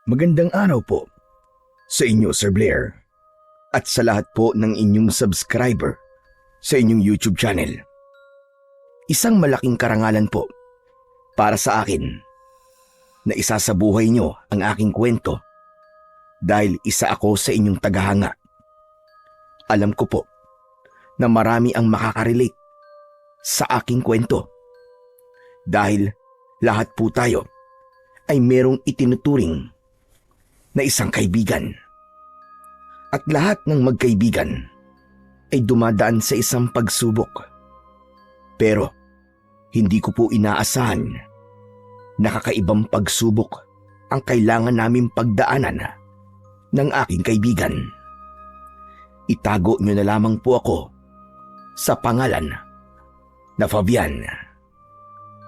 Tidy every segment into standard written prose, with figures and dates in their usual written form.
Magandang araw po sa inyo, Sir Blair, at sa lahat po ng inyong subscriber sa inyong YouTube channel. Isang malaking karangalan po para sa akin na isa sa buhay nyo ang aking kwento dahil isa ako sa inyong tagahanga. Alam ko po na marami ang makakarelate sa aking kwento dahil lahat po tayo ay merong itinuturing na isang kaibigan. At lahat ng magkaibigan ay dumadaan sa isang pagsubok. Pero hindi ko po inaasahan na kakaibang pagsubok ang kailangan naming pagdaanan ng aking kaibigan. Itago niyo na lamang po ako sa pangalan na Fabian.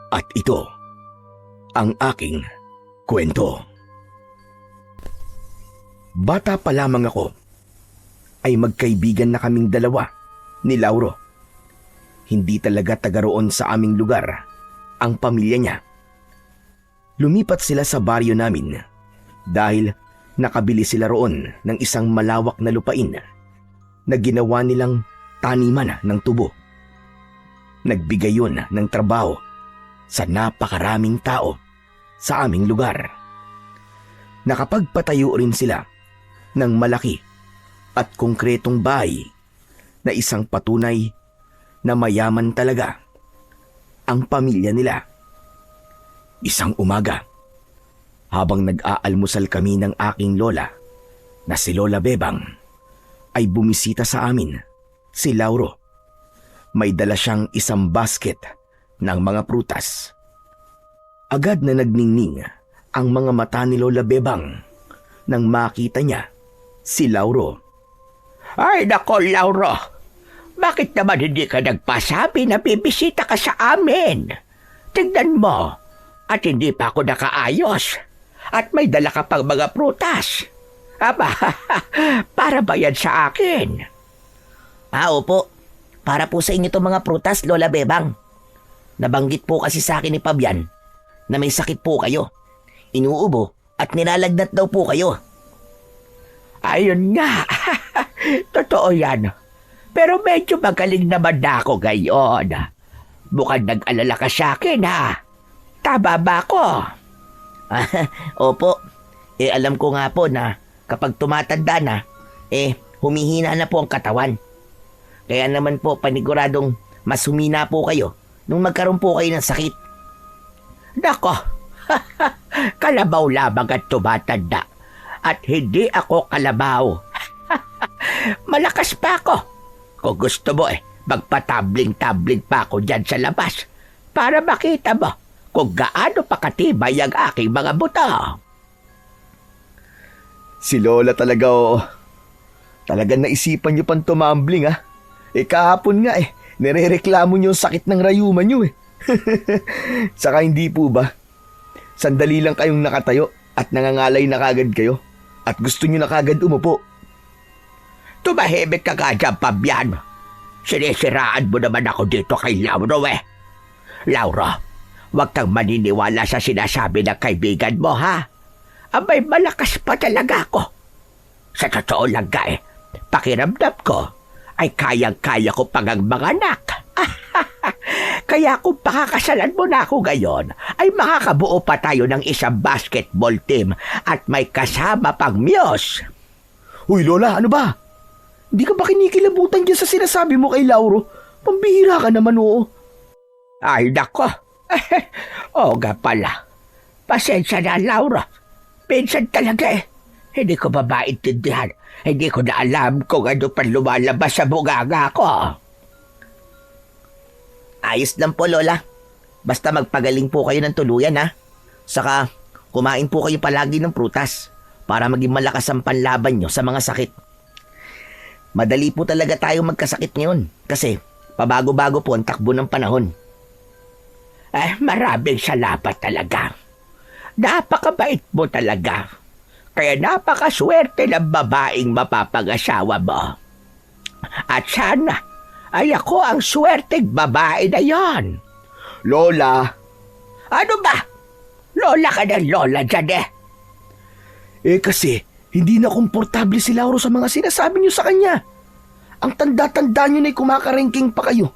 At ito ang aking kwento. Bata pa lamang ako ay magkaibigan na kaming dalawa ni Lauro. Hindi talaga taga roon sa aming lugar ang pamilya niya. Lumipat sila sa baryo namin dahil nakabili sila roon ng isang malawak na lupain na ginawa nilang taniman ng tubo. Nagbigay yun ng trabaho sa napakaraming tao sa aming lugar. Nakapagpatayo rin sila ng malaki at konkretong bahay na isang patunay na mayaman talaga ang pamilya nila. Isang umaga, habang nag-aalmusal kami ng aking lola na si Lola Bebang, ay bumisita sa amin si Lauro. May dala siyang isang basket ng mga prutas. Agad na nagningning ang mga mata ni Lola Bebang nang makita niya si Lauro. Ay nako, Lauro. Bakit naman hindi ka nagpasabi na bibisita ka sa amin? Tignan mo, at hindi pa ako nakaayos. At may dala ka pang mga prutas. Aba, para ba yan sa akin? Opo. Para po sa inyo itong mga prutas, Lola Bebang. Nabanggit po kasi sa akin ni Fabian na may sakit po kayo. Inuubo at nilalagnat daw po kayo. Ayun nga. Totoo yan. Pero medyo magaling naman na ako ngayon. Mukhang nag-alala ka sa akin, ha? Tama ba ako? Opo. Alam ko nga po na kapag tumatanda na, humihina na po ang katawan. Kaya naman po paniguradong mas humina po kayo nung magkaroon po kayo ng sakit. Nako, kalabaw lamang at tumatanda. At hindi ako kalabaw. Malakas pa ako. Kung gusto mo magpatabling-tabling pa ako dyan sa labas para makita mo kung gaano pa katibay ang aking mga buto. Si Lola talaga Talagang naisipan niyo pang tumambling kahapon nga nirereklamo niyo yung sakit ng rayuman niyo Saka hindi po ba? Sandali lang kayong nakatayo at nangangalay na kagad kayo at gusto niyo na kagad umupo. Tumahimik ka nga dyan, Fabian. Sinisiraan mo naman ako dito kay Lauro Lauro, huwag kang maniniwala sa sinasabi ng kaibigan mo, ha? Abay, malakas pa talaga ako. Sa totoo lang nga pakiramdam ko ay kayang-kaya ko pang ang mga anak. Kaya kung pakakasalan mo na ako ngayon, ay makakabuo pa tayo ng isang basketball team at may kasama pang muse. Uy, Lola, ano ba? Hindi ka ba kinikilabutan dyan sa sinasabi mo kay Lauro? Pambihira ka naman, Ay, nako. Oo nga pala. Pasensya na, Laura. Pinsan talaga Hindi ko ba maintindihan? Hindi ko na alam kung ano pa lumalabas sa bunganga ko. Ayos lang po, Lola. Basta magpagaling po kayo ng tuluyan, ha? Saka, kumain po kayo palagi ng prutas para maging malakas ang panlaban nyo sa mga sakit. Madali po talaga tayo magkasakit ngayon kasi pabago-bago po ang takbo ng panahon. Maraming salamat talaga. Napakabait mo talaga. Kaya napakaswerte ng babaeng mapapag-asawa mo. At sana ay ako ang swerteng babae na yon. Lola! Ano ba? Lola ka ng lola dyan Kasi, hindi na komportable si Lauro sa mga sinasabi niyo sa kanya. Ang tanda-tanda niyo na'y kumakarengking pa kayo.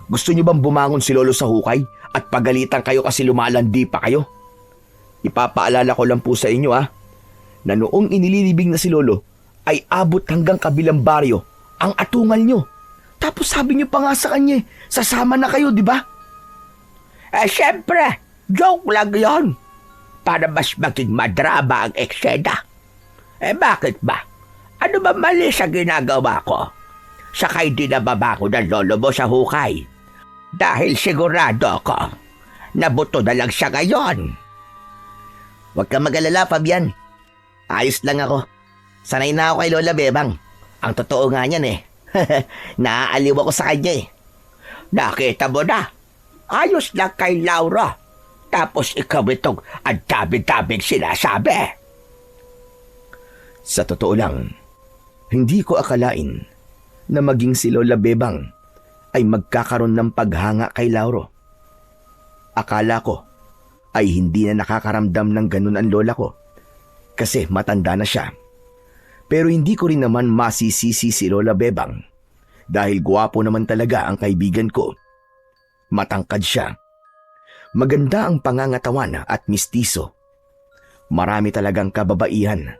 Gusto niyo bang bumangon si Lolo sa hukay at pagalitan kayo kasi lumalandi pa kayo? Ipapaalala ko lang po sa inyo na noong inililibing na si Lolo ay abot hanggang kabilang baryo ang atungal niyo. Tapos sabi niyo pa nga sa kanya, sasama na kayo, di ba? Siyempre, joke lang yon. Para mas maging madrama ang eksena. Bakit ba? Ano ba mali sa ginagawa ko? Sakay din na baba ko ng lolo mo sa hukay. Dahil sigurado ako, nabuto na lang siya ngayon. Huwag kang mag-alala, Fabian. Ayos lang ako. Sanay na ako kay Lola Bebang. Ang totoo nga niyan Naaaliw ako sa kanya Nakita mo na. Ayos lang kay Laura. Tapos ikaw itong ang dami-daming sinasabi. Sa totoo lang, hindi ko akalain na maging si Lola Bebang ay magkakaroon ng paghanga kay Lauro. Akala ko ay hindi na nakakaramdam ng ganun ang lola ko kasi matanda na siya. Pero hindi ko rin naman masisisi si Lola Bebang dahil gwapo naman talaga ang kaibigan ko. Matangkad siya. Maganda ang pangangatawan at mistiso. Marami talagang kababaihan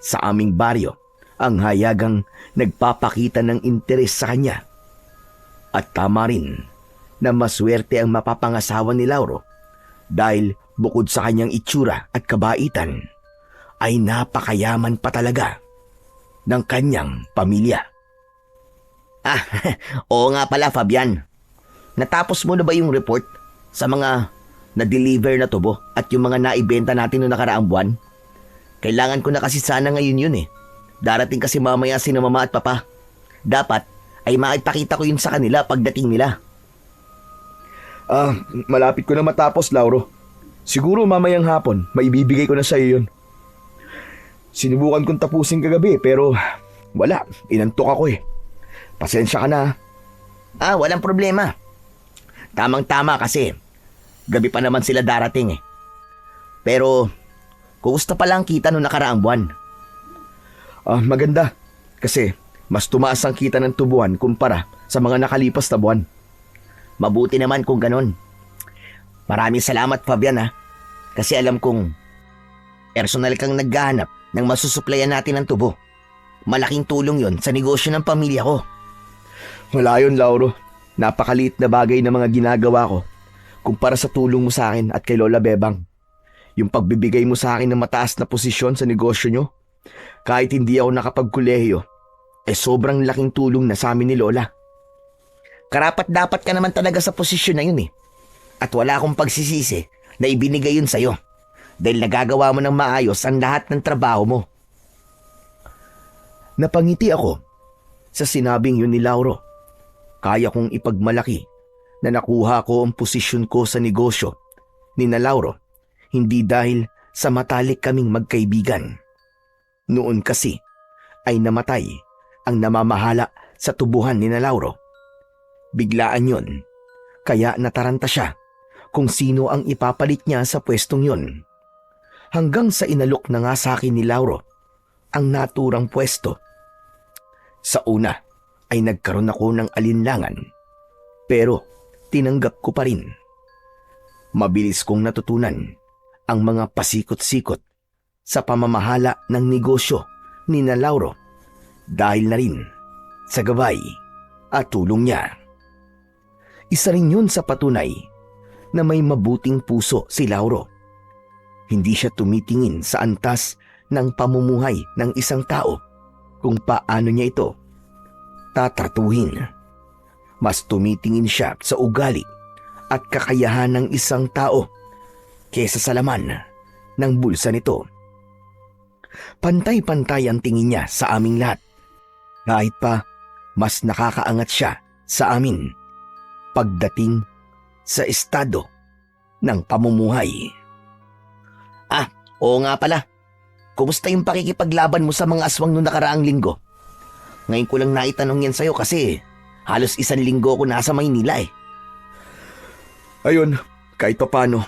sa aming baryo ang hayagang nagpapakita ng interes sa kanya. At tama rin na maswerte ang mapapangasawa ni Lauro dahil bukod sa kanyang itsura at kabaitan ay napakayaman pa talaga ng kanyang pamilya. Oo nga pala, Fabian. Natapos mo na ba yung report sa mga na-deliver na tubo at yung mga naibenta natin noong nakaraang buwan? Kailangan ko na kasi sana ngayon yun Darating kasi mamaya si mama at papa. Dapat ay maipakita ko yun sa kanila pagdating nila. Malapit ko na matapos, Lauro. Siguro mamayang hapon, maibibigay ko na sa iyo yun. Sinubukan kong tapusin kagabi pero wala, inantok ako Pasensya ka na. Walang problema. Tamang-tama kasi gabi pa naman sila darating Pero, kumusta pala ang kita noong nakaraang buwan? Maganda. Kasi mas tumaas ang kita ng tubuan kumpara sa mga nakalipas na buwan. Mabuti naman kung ganon. Maraming salamat, Fabian Kasi alam kong personal kang naghahanap ng masusuplayan natin ng tubo. Malaking tulong yon sa negosyo ng pamilya ko. Wala yun, Lauro. Napakaliit na bagay na mga ginagawa ko kumpara sa tulong mo sa akin at kay Lola Bebang. Yung pagbibigay mo sa akin ng mataas na posisyon sa negosyo nyo, kahit hindi ako nakapagkolehiyo, sobrang laking tulong na sa amin ni Lola. Karapat dapat ka naman talaga sa posisyon na yun At wala akong pagsisisi na ibinigay yun sa'yo dahil nagagawa mo ng maayos ang lahat ng trabaho mo. Napangiti ako sa sinabing yun ni Lauro. Kaya kong ipagmalaki na nakuha ko ang posisyon ko sa negosyo ni na Lauro hindi dahil sa matalik kaming magkaibigan. Noon kasi ay namatay ang namamahala sa tubuhan ni na Lauro. Biglaan yun, kaya nataranta siya kung sino ang ipapalit niya sa pwestong yun. Hanggang sa inalok na nga sa akin ni Lauro ang naturang pwesto. Sa una ay nagkaroon ako ng alinlangan, pero tinanggap ko pa rin. Mabilis kong natutunan ang mga pasikot-sikot sa pamamahala ng negosyo ni na Lauro dahil na rin sa gabay at tulong niya. Isa rin yun sa patunay na may mabuting puso si Lauro. Hindi siya tumitingin sa antas ng pamumuhay ng isang tao kung paano niya ito tatratuhin. Mas tumitingin siya sa ugali at kakayahan ng isang tao kesa sa laman ng bulsa nito. Pantay-pantay ang tingin niya sa aming lahat. Kahit pa mas nakakaangat siya sa amin pagdating sa estado ng pamumuhay. Oo nga pala. Kumusta yung pakikipaglaban mo sa mga aswang noong nakaraang linggo? Ngayon ko lang naitanong yan sa'yo kasi halos 1 linggo ako nasa Maynila Ayun, kahit pa paano,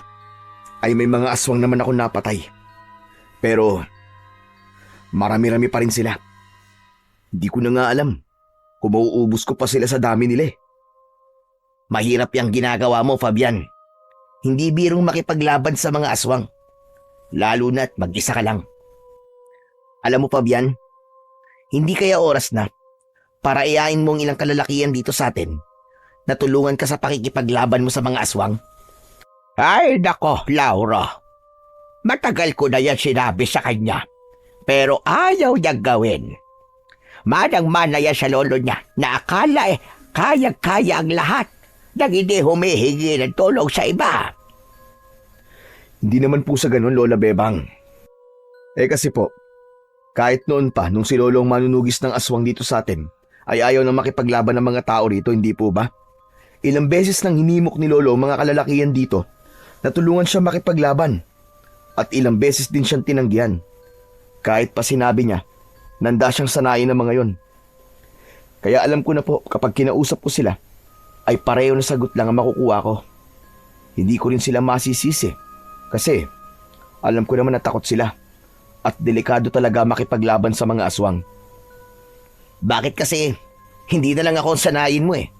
ay may mga aswang naman ako napatay. Pero Marami-rami pa rin sila. Hindi ko na nga alam kung mauubos ko pa sila sa dami nila eh. Mahirap yung ginagawa mo, Fabian. Hindi birong makipaglaban sa mga aswang. Lalo na't mag-isa ka lang. Alam mo, Fabian, hindi kaya oras na para iain mo ang ilang kalalakihan dito sa atin na tulungan ka sa pakikipaglaban mo sa mga aswang? Ay, nako, Laura. Matagal ko na yan sinabi sa kanya, pero ayaw niyang gawin. Manang-mana yan sa lolo niya na akala kayang-kaya ang lahat nang hindi humihingi ng tulong sa iba. Hindi naman po sa ganun, Lola Bebang. Kasi po, kahit noon pa nung si Lolo ang manunugis ng aswang dito sa atin, ay ayaw na makipaglaban ng mga tao rito, hindi po ba? Ilang beses nang hinimok ni Lolo mga kalalakihan dito na tulungan siya makipaglaban. At ilang beses din siyang tinanggihan. Kahit pa sinabi niya, nanda siyang sanayin ng mga yon. Kaya alam ko na po kapag kinausap ko sila, ay pareho na sagot lang ang makukuha ko. Hindi ko rin sila masisisi. Kasi alam ko naman na takot sila. At delikado talaga makipaglaban sa mga aswang. Bakit kasi hindi na lang ako ang sanayin mo eh?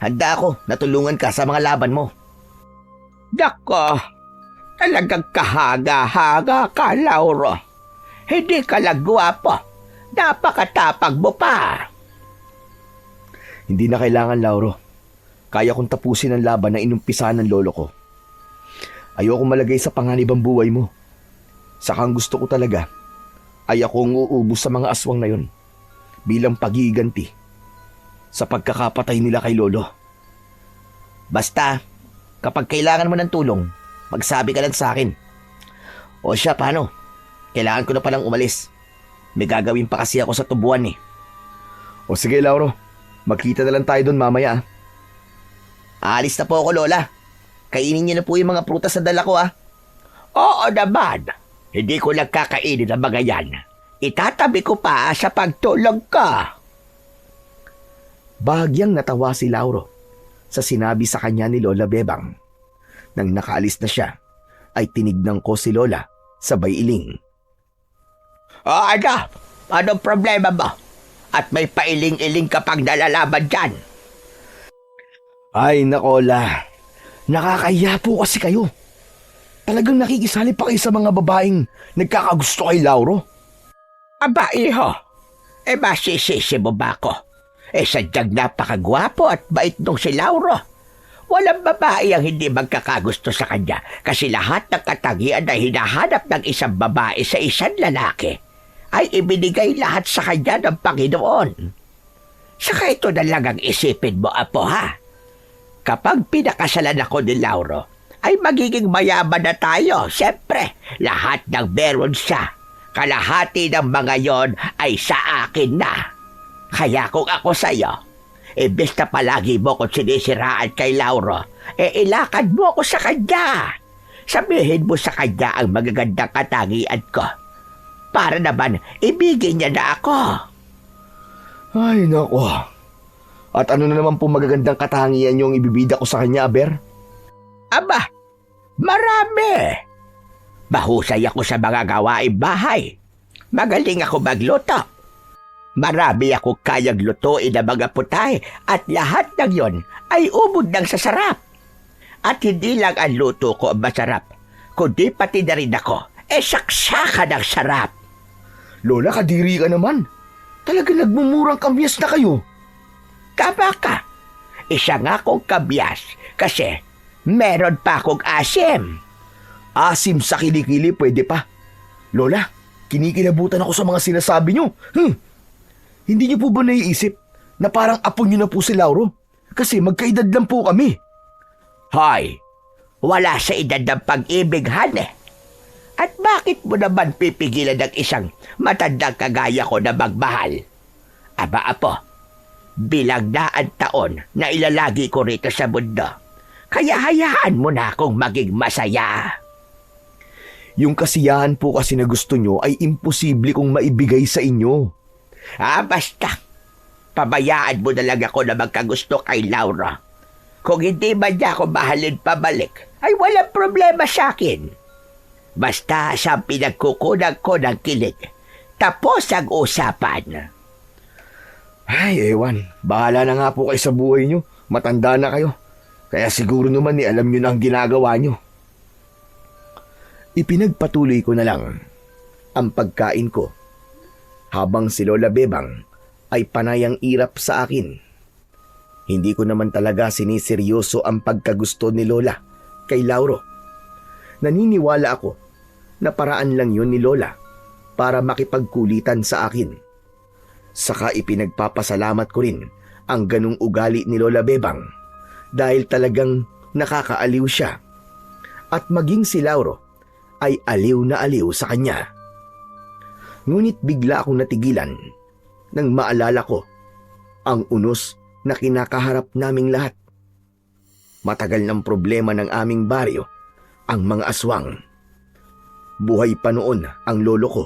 Handa ako na tulungan ka sa mga laban mo. Nako, talagang kahaga-haga ka, Laura. Hindi ka lang gwapo. Napakatapag mo pa. Hindi na kailangan, Lauro. Kaya kong tapusin ang laban na inumpisahan ng lolo ko. Ayoko malagay sa panganib ang buhay mo. Saka ang gusto ko talaga ay akong uubos sa mga aswang na yon bilang pagiganti sa pagkakapatay nila kay lolo. Basta, kapag kailangan mo ng tulong, magsabi ka lang sa akin. O siya, paano? Kailangan ko na palang umalis. May gagawin pa kasi ako sa tubuan eh. O sige, Lauro. Magkita na lang tayo doon mamaya. Aalis na po ako, Lola. Kainin niyo na po yung mga prutas na dala ko Oo naman. Hindi ko lang kakainin ang mga yan. Itatabi ko pa sa pagtulog ka. Bahagyang natawa si Lauro sa sinabi sa kanya ni Lola Bebang. Nang nakaalis na siya, ay tinignan ko si Lola sabay iling. Ano? Anong problema mo? At may pailing-iling ka pang nalalaban dyan. Ay nakola, nakakahiya po kasi kayo. Talagang nakikisali pa kayo sa mga babaeng nagkakagusto kay Lauro. Aba, iho. Masisisi mo ba ako? Sadyang napakagwapo at bait nung si Lauro. Walang babae ang hindi magkakagusto sa kanya kasi lahat ng katangian na hinahanap ng isang babae sa isang lalaki ay ibinigay lahat sa kanya ng Panginoon. Saka ito na lang ang isipin mo, Apo, ha? Kapag pinakasalan ako ni Lauro, ay magiging mayaman na tayo. Siyempre, lahat ng meron siya. Kalahati ng mga yon ay sa akin na. Kaya kung ako sa'yo, imbes na palagi mo kung sinisiraan kay Lauro, ilakad mo ako sa kanya. Sabihin mo sa kanya ang magagandang katangian ko. Para naman, ibigin niya na ako. Ay nako. At ano na naman po magagandang katangian yung ibibida ko sa kanya, Aber? Aba, marami. Mahusay ako sa mga gawaing bahay. Magaling ako magluto. Marami ako kayang lutuin na mga putay at lahat ng yon ay ubod ng sasarap. At hindi lang ang luto ko ang masarap, kundi pati na rin ako, saksakan ng sarap. Lola, kadiri ka naman. Talaga nagmumurang kamyas na kayo. Tama ka. Isa nga akong kabyas kasi meron pa akong asim. Asim sa kilikili, pwede pa. Lola, kinikilabutan ako sa mga sinasabi nyo. Hindi niyo po ba naiisip na parang apo niyo na po si Lauro? Kasi magkaedad lang po kami. Hoy, wala sa edad ng pag-ibig, Han eh. At bakit mo naman pipigilan ng isang matandang kagaya ko na magmahal? Aba, Apo, bilang daan taon na ilalagi ko rito sa mundo, kaya hayaan mo na akong maging masaya. Yung kasiyahan po kasi na gusto nyo ay imposible kong maibigay sa inyo. Basta, pabayaan mo na lang ako na magkagusto kay Laura. Kung hindi ba niya ako mahalin pabalik, ay walang problema sa akin. Basta sa pinagkukunan ko ng kilig, Tapos ang usapan. Ay, ewan. Bahala na nga po kayo sa buhay nyo. Matanda na kayo. Kaya siguro naman alam nyo na ang ginagawa nyo. Ipinagpatuloy ko na lang ang pagkain ko habang si Lola Bebang ay panayang irap sa akin. Hindi ko naman talaga siniseryoso ang pagkagusto ni Lola kay Lauro. Naniniwala ako na paraan lang yun ni Lola para makipagkulitan sa akin. Saka ipinagpapasalamat ko rin ang ganung ugali ni Lola Bebang dahil talagang nakakaaliw siya. At maging si Lauro ay aliw na aliw sa kanya. Ngunit bigla akong natigilan nang maalala ko ang unos na kinakaharap naming lahat. Matagal ng problema ng aming baryo ang mga aswang. Buhay pa noon ang lolo ko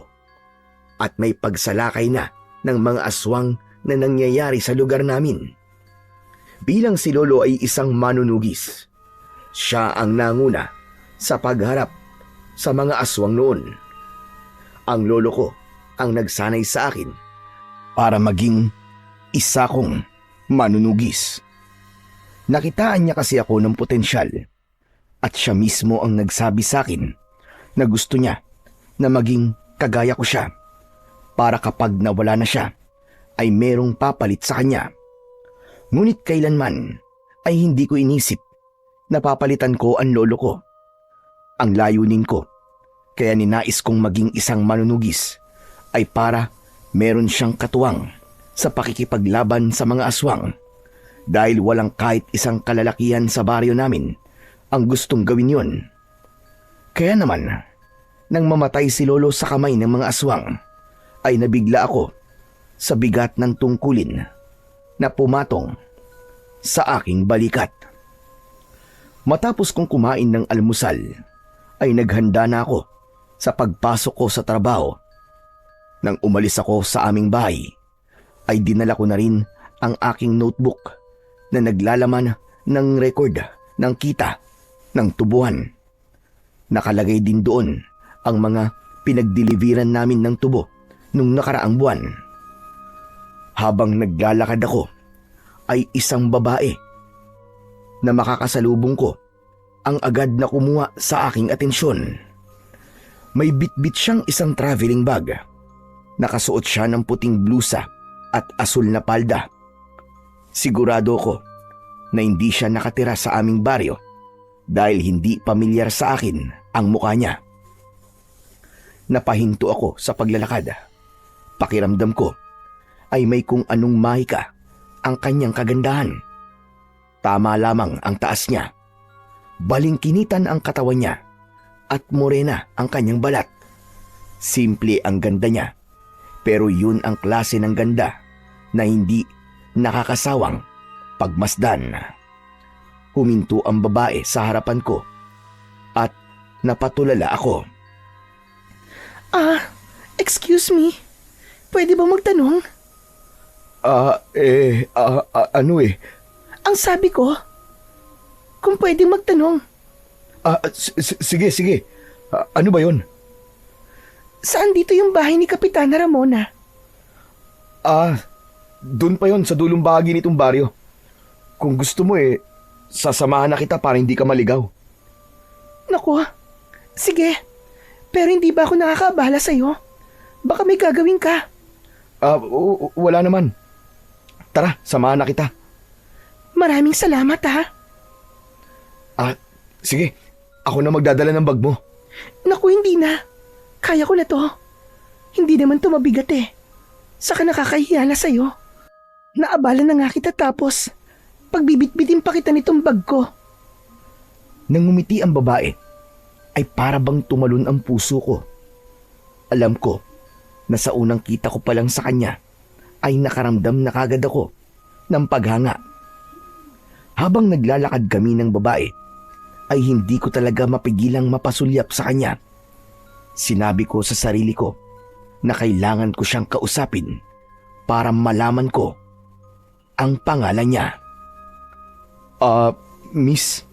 at may pagsalakay na ng mga aswang na nangyayari sa lugar namin. Bilang si lolo ay isang manunugis, siya ang nanguna sa pagharap sa mga aswang noon. Ang lolo ko ang nagsanay sa akin para maging isa kong manunugis. Nakitaan niya kasi ako ng potensyal at siya mismo ang nagsabi sa akin na gusto niya na maging kagaya ko siya para kapag nawala na siya ay merong papalit sa kanya. Ngunit kailanman ay hindi ko inisip na papalitan ko ang lolo ko. Ang layunin ko, kaya ninais kong maging isang manunugis ay para meron siyang katuwang sa pakikipaglaban sa mga aswang dahil walang kahit isang kalalakihan sa baryo namin ang gustong gawin yon. Kaya naman, nang mamatay si lolo sa kamay ng mga aswang, ay nabigla ako sa bigat ng tungkulin na pumatong sa aking balikat. Matapos kong kumain ng almusal, ay naghanda na ako sa pagpasok ko sa trabaho. Nang umalis ako sa aming bahay, ay dinala ko na rin ang aking notebook na naglalaman ng record ng kita ng tubuhan. Nakalagay din doon ang mga pinagdeliveran namin ng tubo nung nakaraang buwan. Habang naglalakad ako, ay isang babae na makakasalubong ko ang agad na kumuha sa aking atensyon. May bitbit siyang isang traveling bag. Nakasuot siya ng puting blusa at asul na palda. Sigurado ko na hindi siya nakatira sa aming baryo dahil hindi pamilyar sa akin ang mukha niya. Napahinto ako sa paglalakad. Pakiramdam ko ay may kung anong mahika ang kanyang kagandahan. Tama lamang ang taas niya. Balingkinitan ang katawan niya at morena ang kanyang balat. Simple ang ganda niya, pero yun ang klase ng ganda na hindi nakakasawang pagmasdan. Huminto ang babae sa harapan ko at napatulala ako. Excuse me. Pwede ba magtanong? Ang sabi ko, kung pwede magtanong. Sige. Ano ba yun? Saan dito yung bahay ni Kapitana Ramona? Doon pa yon sa dulong bahagi nitong baryo. Kung gusto mo sasamahan na kita para hindi ka maligaw. Naku, sige. Pero hindi ba ako nakakaabala sa'yo? Baka may gagawin ka. Wala naman. Tara, samahan na kita. Maraming salamat ha. Sige. Ako na magdadala ng bag mo. Naku, hindi na. Kaya ko na to. Hindi naman to mabigat Saka nakakahiya na sa'yo. Naabala na nga kita tapos pagbibitbitin pa kita nitong bag ko. Nang ngumiti ang babae, ay para bang tumalon ang puso ko. Alam ko na sa unang kita ko pa lang sa kanya ay nakaramdam na kagad ako ng paghanga. Habang naglalakad kami ng babae, ay hindi ko talaga mapigilang mapasulyap sa kanya. Sinabi ko sa sarili ko na kailangan ko siyang kausapin para malaman ko ang pangalan niya. Miss,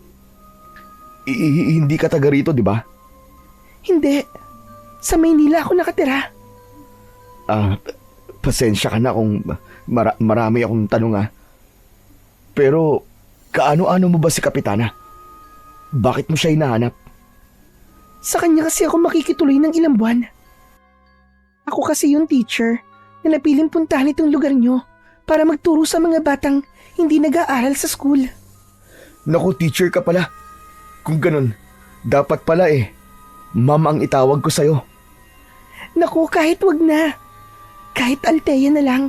hindi ka taga rito, di ba? Hindi. Sa Maynila ako nakatira. Pasensya ka na kung marami akong tanong Pero, kaano-ano mo ba si Kapitana? Bakit mo siya hinahanap? Sa kanya kasi ako makikituloy ng ilang buwan. Ako kasi yung teacher na napiling puntahan itong lugar nyo para magturo sa mga batang hindi nag-aaral sa school. Naku, teacher ka pala. Kung ganun, dapat pala ma'am ang itawag ko sa'yo. Naku, kahit wag na. Kahit Althea na lang.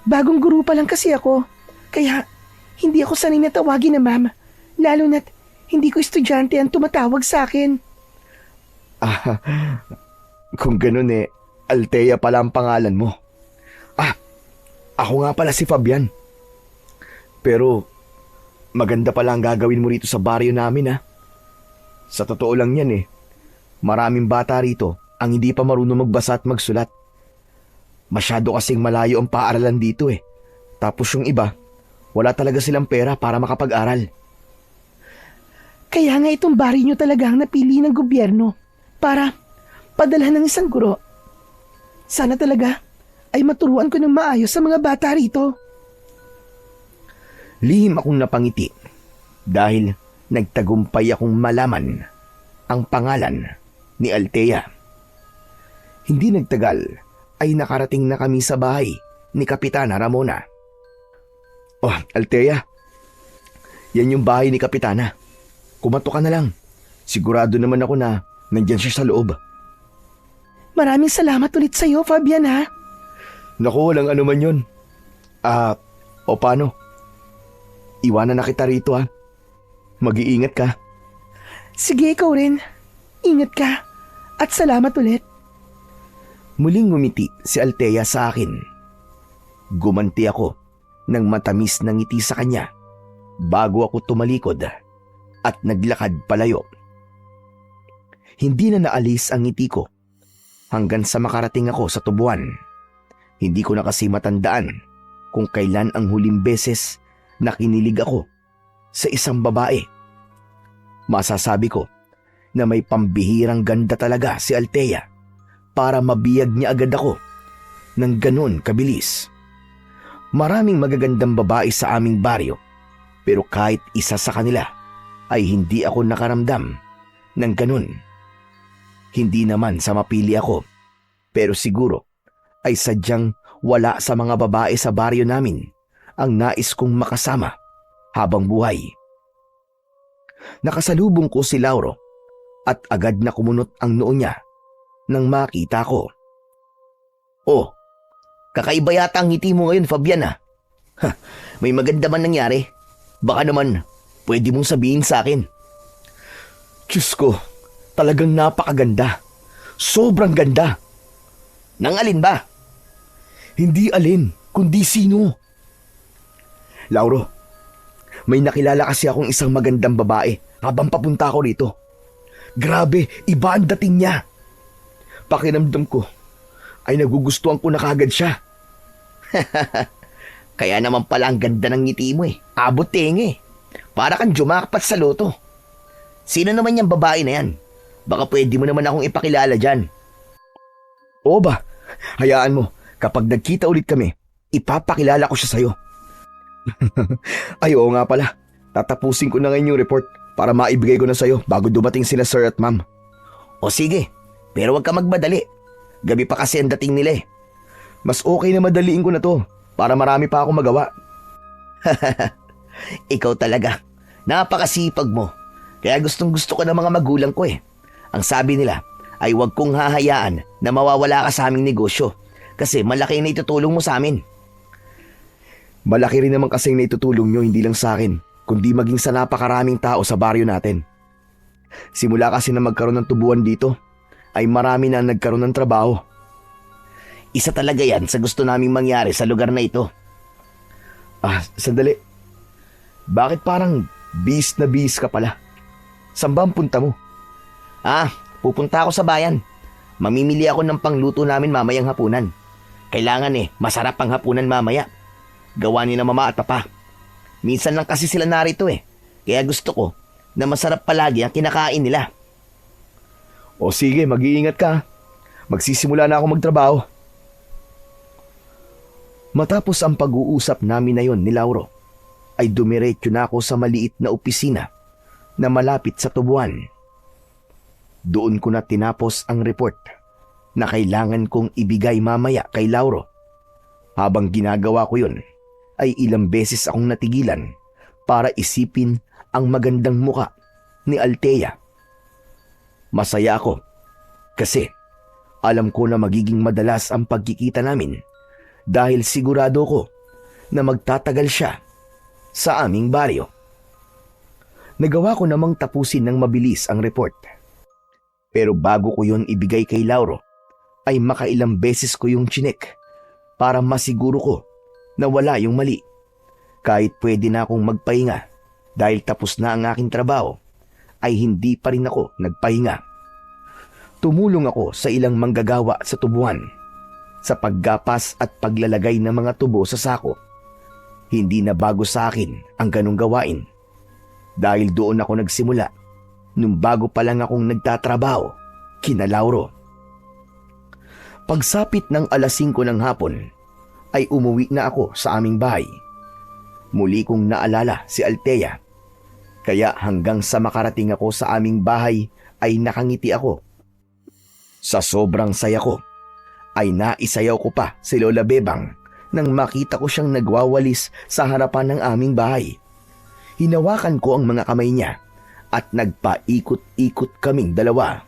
Bagong guro pa lang kasi ako, kaya hindi ako sanay na tawagin na ma'am. Lalo na't hindi ko estudyante ang tumatawag sa akin. Kung ganun Althea pala ang pangalan mo. Ako nga pala si Fabian. Pero, maganda pala ang gagawin mo rito sa baryo namin Sa totoo lang yan maraming bata rito ang hindi pa marunong magbasa at magsulat. Masyado kasing malayo ang paaralan dito Tapos yung iba, wala talaga silang pera para makapag-aral. Kaya nga itong baryo nyo talaga ang napili ng gobyerno para padalhan ng isang guro. Sana talaga ay maturuan ko ng maayos sa mga bata rito. Lihim akong napangiti dahil nagtagumpay akong malaman ang pangalan ni Althea. Hindi nagtagal ay nakarating na kami sa bahay ni Kapitana Ramona. Oh, Althea, yan yung bahay ni Kapitana. Kumato ka na lang. Sigurado naman ako na nandyan siya sa loob. Maraming salamat ulit sa iyo, Fabian Naku, walang ano man yun. O paano? Iwanan na kita rito Mag-iingat ka. Sige, ikaw rin. Ingat ka. At salamat ulit. Muling ngumiti si Althea sa akin. Gumanti ako ng matamis na ngiti sa kanya bago ako tumalikod at naglakad palayo. Hindi na naalis ang ngiti ko hanggang sa makarating ako sa tubuan. Hindi ko na kasi matandaan kung kailan ang huling beses na kinilig ako sa isang babae. Masasabi ko na may pambihirang ganda talaga si Althea para mabiyag niya agad ako ng ganun kabilis. Maraming magagandang babae sa aming baryo pero kahit isa sa kanila ay hindi ako nakaramdam ng ganun. Hindi naman sa mapili ako pero siguro ay sadyang wala sa mga babae sa baryo namin ang nais kong makasama habang buhay. Nakasalubong ko si Lauro at agad na kumunot ang noo niya nang makita ko. Oh, kakaiba yata ang ngiti mo ngayon, Fabian May maganda man nangyari. Baka naman pwede mong sabihin sa akin. Diyos ko, talagang napakaganda. Sobrang ganda. Nang alin ba? Hindi alin, kundi sino. Lauro, may nakilala kasi akong isang magandang babae habang papunta ako rito. Grabe, iba ang dating niya. Pakiramdam ko ay nagugustuhan ko na kagad siya. Kaya naman pala ang ganda ng ngiti mo Abot tingi. Para kang jumakpat sa loto. Sino naman yung babae na yan? Baka pwede mo naman akong ipakilala dyan. Oo ba? Hayaan mo, kapag nagkita ulit kami, ipapakilala ko siya sa'yo. Ay oo nga pala, tatapusin ko na ngayon yung report para maibigay ko na sa'yo bago dumating sila sir at ma'am. O sige, pero wag ka magmadali. Gabi pa kasi ang dating nila Mas okay na madaliin ko na to para marami pa akong magawa. Ikaw talaga, napakasipag mo. Kaya gustong gusto ko ng mga magulang ko Ang sabi nila ay wag kong hahayaan na mawawala ka sa aming negosyo kasi malaki na itutulong mo sa amin. Malaki rin naman kasing naitutulong nyo hindi lang sa akin, kundi maging sa napakaraming tao sa baryo natin. Simula kasi na magkaroon ng tubuan dito, ay marami na nagkaroon ng trabaho. Isa talaga yan sa gusto naming mangyari sa lugar na ito. Sandali. Bakit parang bis na bis ka pala? Saan ba ang punta mo? Pupunta ako sa bayan. Mamimili ako ng pangluto namin mamayang hapunan. Kailangan masarap ang hapunan mamaya. Gawa ni na mama at papa. Minsan lang kasi sila narito Kaya gusto ko na masarap palagi ang kinakain nila. O sige, mag-iingat ka. Magsisimula na ako magtrabaho. Matapos ang pag-uusap namin na yon ni Lauro, ay dumiretso na ako sa maliit na opisina na malapit sa tubuan. Doon ko na tinapos ang report na kailangan kong ibigay mamaya kay Lauro. Habang ginagawa ko yun, ay ilang beses akong natigilan para isipin ang magandang muka ni Althea. Masaya ako kasi alam ko na magiging madalas ang pagkikita namin dahil sigurado ko na magtatagal siya sa aming baryo. Nagawa ko namang tapusin ng mabilis ang report. Pero bago ko yon ibigay kay Lauro, ay makailang beses ko yung chinek para masiguro ko na wala yung mali. Kahit pwede na akong magpahinga dahil tapos na ang aking trabaho, ay hindi pa rin ako nagpahinga. Tumulong ako sa ilang manggagawa sa tubuan sa paggapas at paglalagay ng mga tubo sa sako. Hindi na bago sa akin ang ganong gawain dahil doon ako nagsimula nung bago pa lang akong nagtatrabaho kina Lauro. Pagsapit ng 5:00 ng hapon ay umuwi na ako sa aming bahay. Muli kong naalala si Althea, kaya hanggang sa makarating ako sa aming bahay ay nakangiti ako. Sa sobrang saya ko ay naisayaw ko pa si Lola Bebang nang makita ko siyang nagwawalis sa harapan ng aming bahay. Hinawakan ko ang mga kamay niya at nagpaikot-ikot kaming dalawa.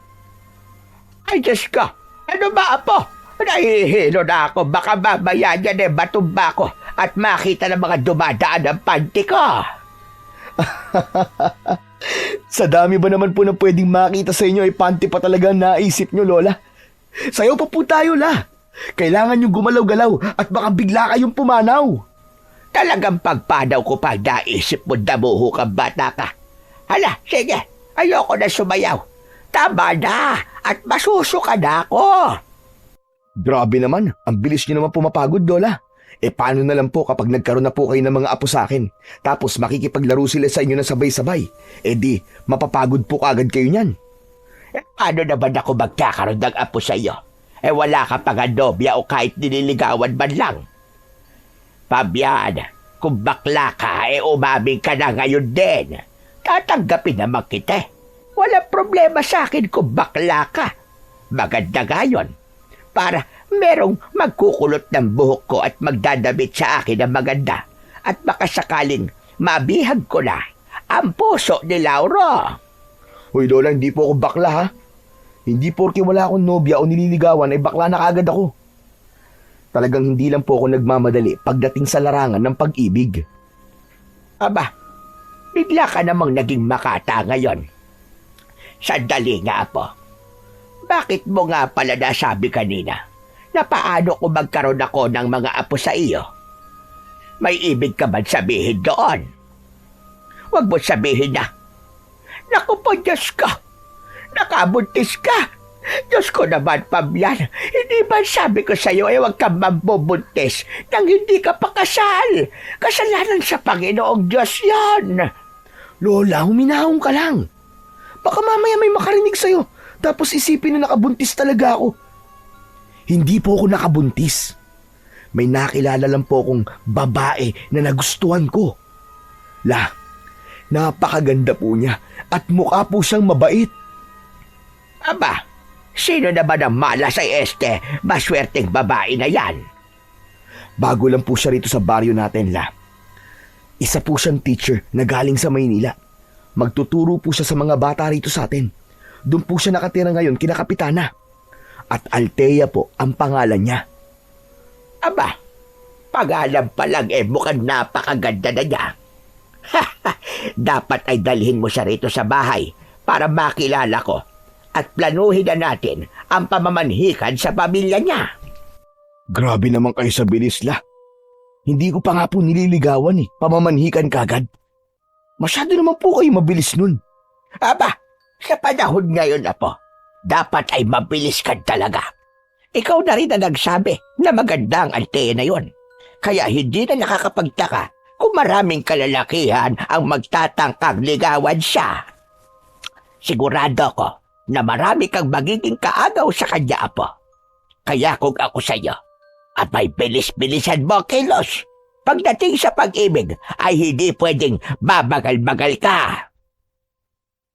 Ay, Diyos ko! Ano ba, Apo? Nahihilo na ako. Baka mamaya dyan batumba ko at makita ng mga dumadaan ang panty ko. Sa dami ba naman po na pwedeng makita sa inyo ay panty pa talaga ang naisip nyo, Lola? Sayaw pa po tayo, La. Kailangan nyo gumalaw-galaw at baka bigla kayong pumanaw. Talagang pagpanaw ko pa naisip mo damuho kang bata ka. Hala, sige. Ayoko na sumayaw. Tama na at masusuka na ako. Grabe naman, ang bilis nyo naman pumapagod, Lola. Paano na lang po kapag nagkaroon na po kayo ng mga apo sa akin, tapos makikipaglaro sila sa inyo na sabay-sabay, di mapapagod po kagad kayo niyan. Paano naman ako magkakaroon ng apo sa iyo? Wala ka pa nga nobya o kahit nililigawan man lang. Fabian, kung bakla ka, umaming ka na ngayon din. Tatanggapin naman kita. Wala problema sa akin kung bakla ka. Maganda nga yun. Para merong magkukulot ng buhok ko at magdadamit sa akin ng maganda. At baka sakaling mabihag ko na ang puso ni Lauro. Hoy, Lola, hindi po ako bakla, ha? Hindi porke wala akong nobya o nililigawan ay bakla na kagad ako. Talagang hindi lang po ako nagmamadali pagdating sa larangan ng pag-ibig. Aba, bigla ka namang naging makata ngayon. Sandali nga po. Bakit mo nga pala nasabi kanina na paano kung magkaroon ako ng mga apo sa iyo? May ibig ka ba sabihin doon? Huwag mo sabihin na. Naku po, Diyos ko! Nakabuntis ka! Diyos ko naman, Fabian, hindi ba sabi ko sa iyo huwag kang mabubuntis nang hindi ka pa kasal? Kasalanan sa Panginoong Diyos yan. Lola, huminahon ka lang. Baka mamaya may makarinig sa'yo, tapos isipin na nakabuntis talaga ako. Hindi po ako nakabuntis. May nakilala lang po akong babae na nagustuhan ko. La, napakaganda po niya at mukha po siyang mabait. Aba, sino naman ang malas ay maswerteng babae na yan? Bago lang po siya rito sa baryo natin, La. Isa po siyang teacher na galing sa Maynila. Magtuturo po siya sa mga bata rito sa atin. Doon po siya nakatira ngayon kina Kapitana. At Althea po ang pangalan niya. Aba, pangalan pa lang mukhang napakaganda na niya. Dapat ay dalhin mo siya rito sa bahay para makilala ko at planuhin na natin ang pamamanhikan sa pamilya niya. Grabe naman kayo sa bilis, La. Hindi ko pa nga po nililigawan pamamanhikan kagad. Masyado naman po kayo mabilis nun. Aba, sa panahon ngayon na po, dapat ay mabilis ka talaga. Ikaw na rin na nagsabi na maganda ang Althea na yon. Kaya hindi na nakakapagtaka kung maraming kalalakihan ang magtatangkang ligawan siya. Sigurado ko na marami kang magiging kaagaw sa kanya, Apo. Kaya kung ako sa iyo, Abay, bilis-bilisan mo, kilos. Pagdating sa pag-ibig, ay hindi pwedeng babagal-bagal ka.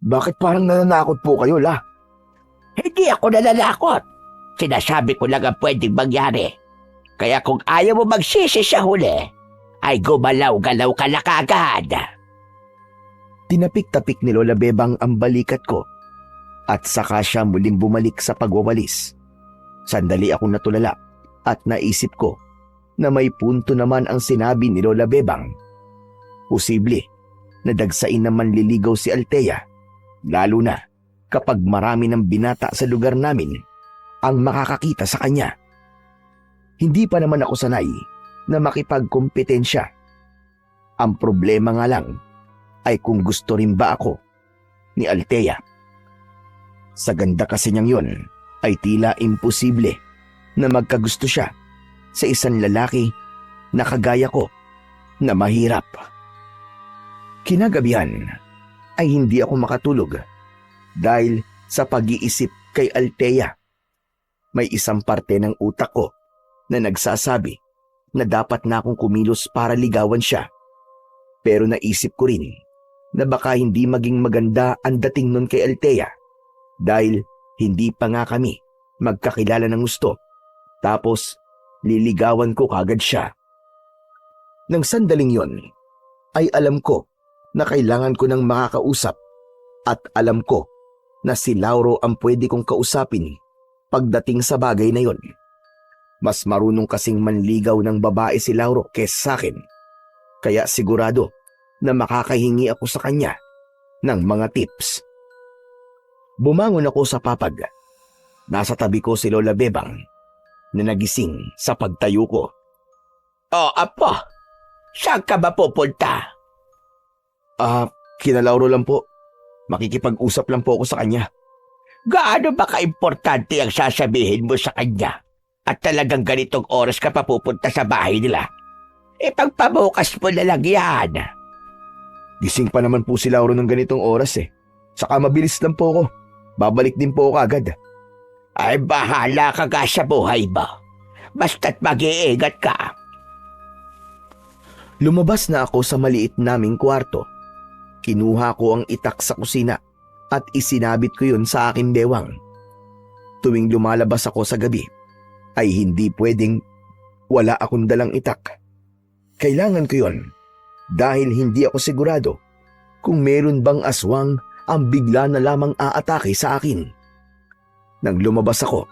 Bakit parang nananakot po kayo, La? Hindi ako nalalakot. Sinasabi ko lang ang pwedeng mangyari. Kaya kung ayaw mo magsisi sa huli, ay gumalaw-galaw ka na kaagad. Tinapik-tapik ni Lola Bebang ang balikat ko at saka siya muling bumalik sa pagwawalis. Sandali akong natulala at naisip ko na may punto naman ang sinabi ni Lola Bebang. Posible na dagsain na manliligaw si Althea, lalo na kapag marami ng binata sa lugar namin ang makakakita sa kanya. Hindi pa naman ako sanay na makipagkompetensya. Ang problema nga lang ay kung gusto rin ba ako ni Althea. Sa ganda kasi niyang yon ay tila imposible na magkagusto siya sa isang lalaki na kagaya ko na mahirap. Kinagabihan ay hindi ako makatulog dahil sa pag-iisip kay Althea. May isang parte ng utak ko na nagsasabi na dapat na akong kumilos para ligawan siya. Pero naisip ko rin na baka hindi maging maganda ang dating nun kay Althea dahil hindi pa nga kami magkakilala ng gusto. Tapos liligawan ko kagad siya. Nang sandaling yon ay alam ko na kailangan ko ng makakausap at alam ko na si Lauro ang pwede kong kausapin pagdating sa bagay na yon. Mas marunong kasing manligaw ng babae si Lauro kaysa sa akin. Kaya sigurado na makakahingi ako sa kanya ng mga tips. Bumangon ako sa papag. Nasa tabi ko si Lola Bebang na nagising sa pagtayo ko. O, apo, saan ka ba pupunta? Kina Lauro lang po. Makikipag-usap lang po ako sa kanya. Gaano ba kaimportante ang sasabihin mo sa kanya? At talagang ganitong oras ka pa pupunta sa bahay nila? Pagpabukas mo na lang yan. Gising pa naman po si Lauro ng ganitong oras eh. Saka mabilis lang po ako. Babalik din po ako agad. Ay, bahala ka ka sa buhay mo. Basta't mag-iingat ka. Lumabas na ako sa maliit naming kwarto. Kinuha ko ang itak sa kusina at isinabit ko yun sa aking bewang. Tuwing lumalabas ako sa gabi, ay hindi pwedeng wala akong dalang itak. Kailangan ko yun dahil hindi ako sigurado kung meron bang aswang ang bigla na lamang aatake sa akin. Nang lumabas ako,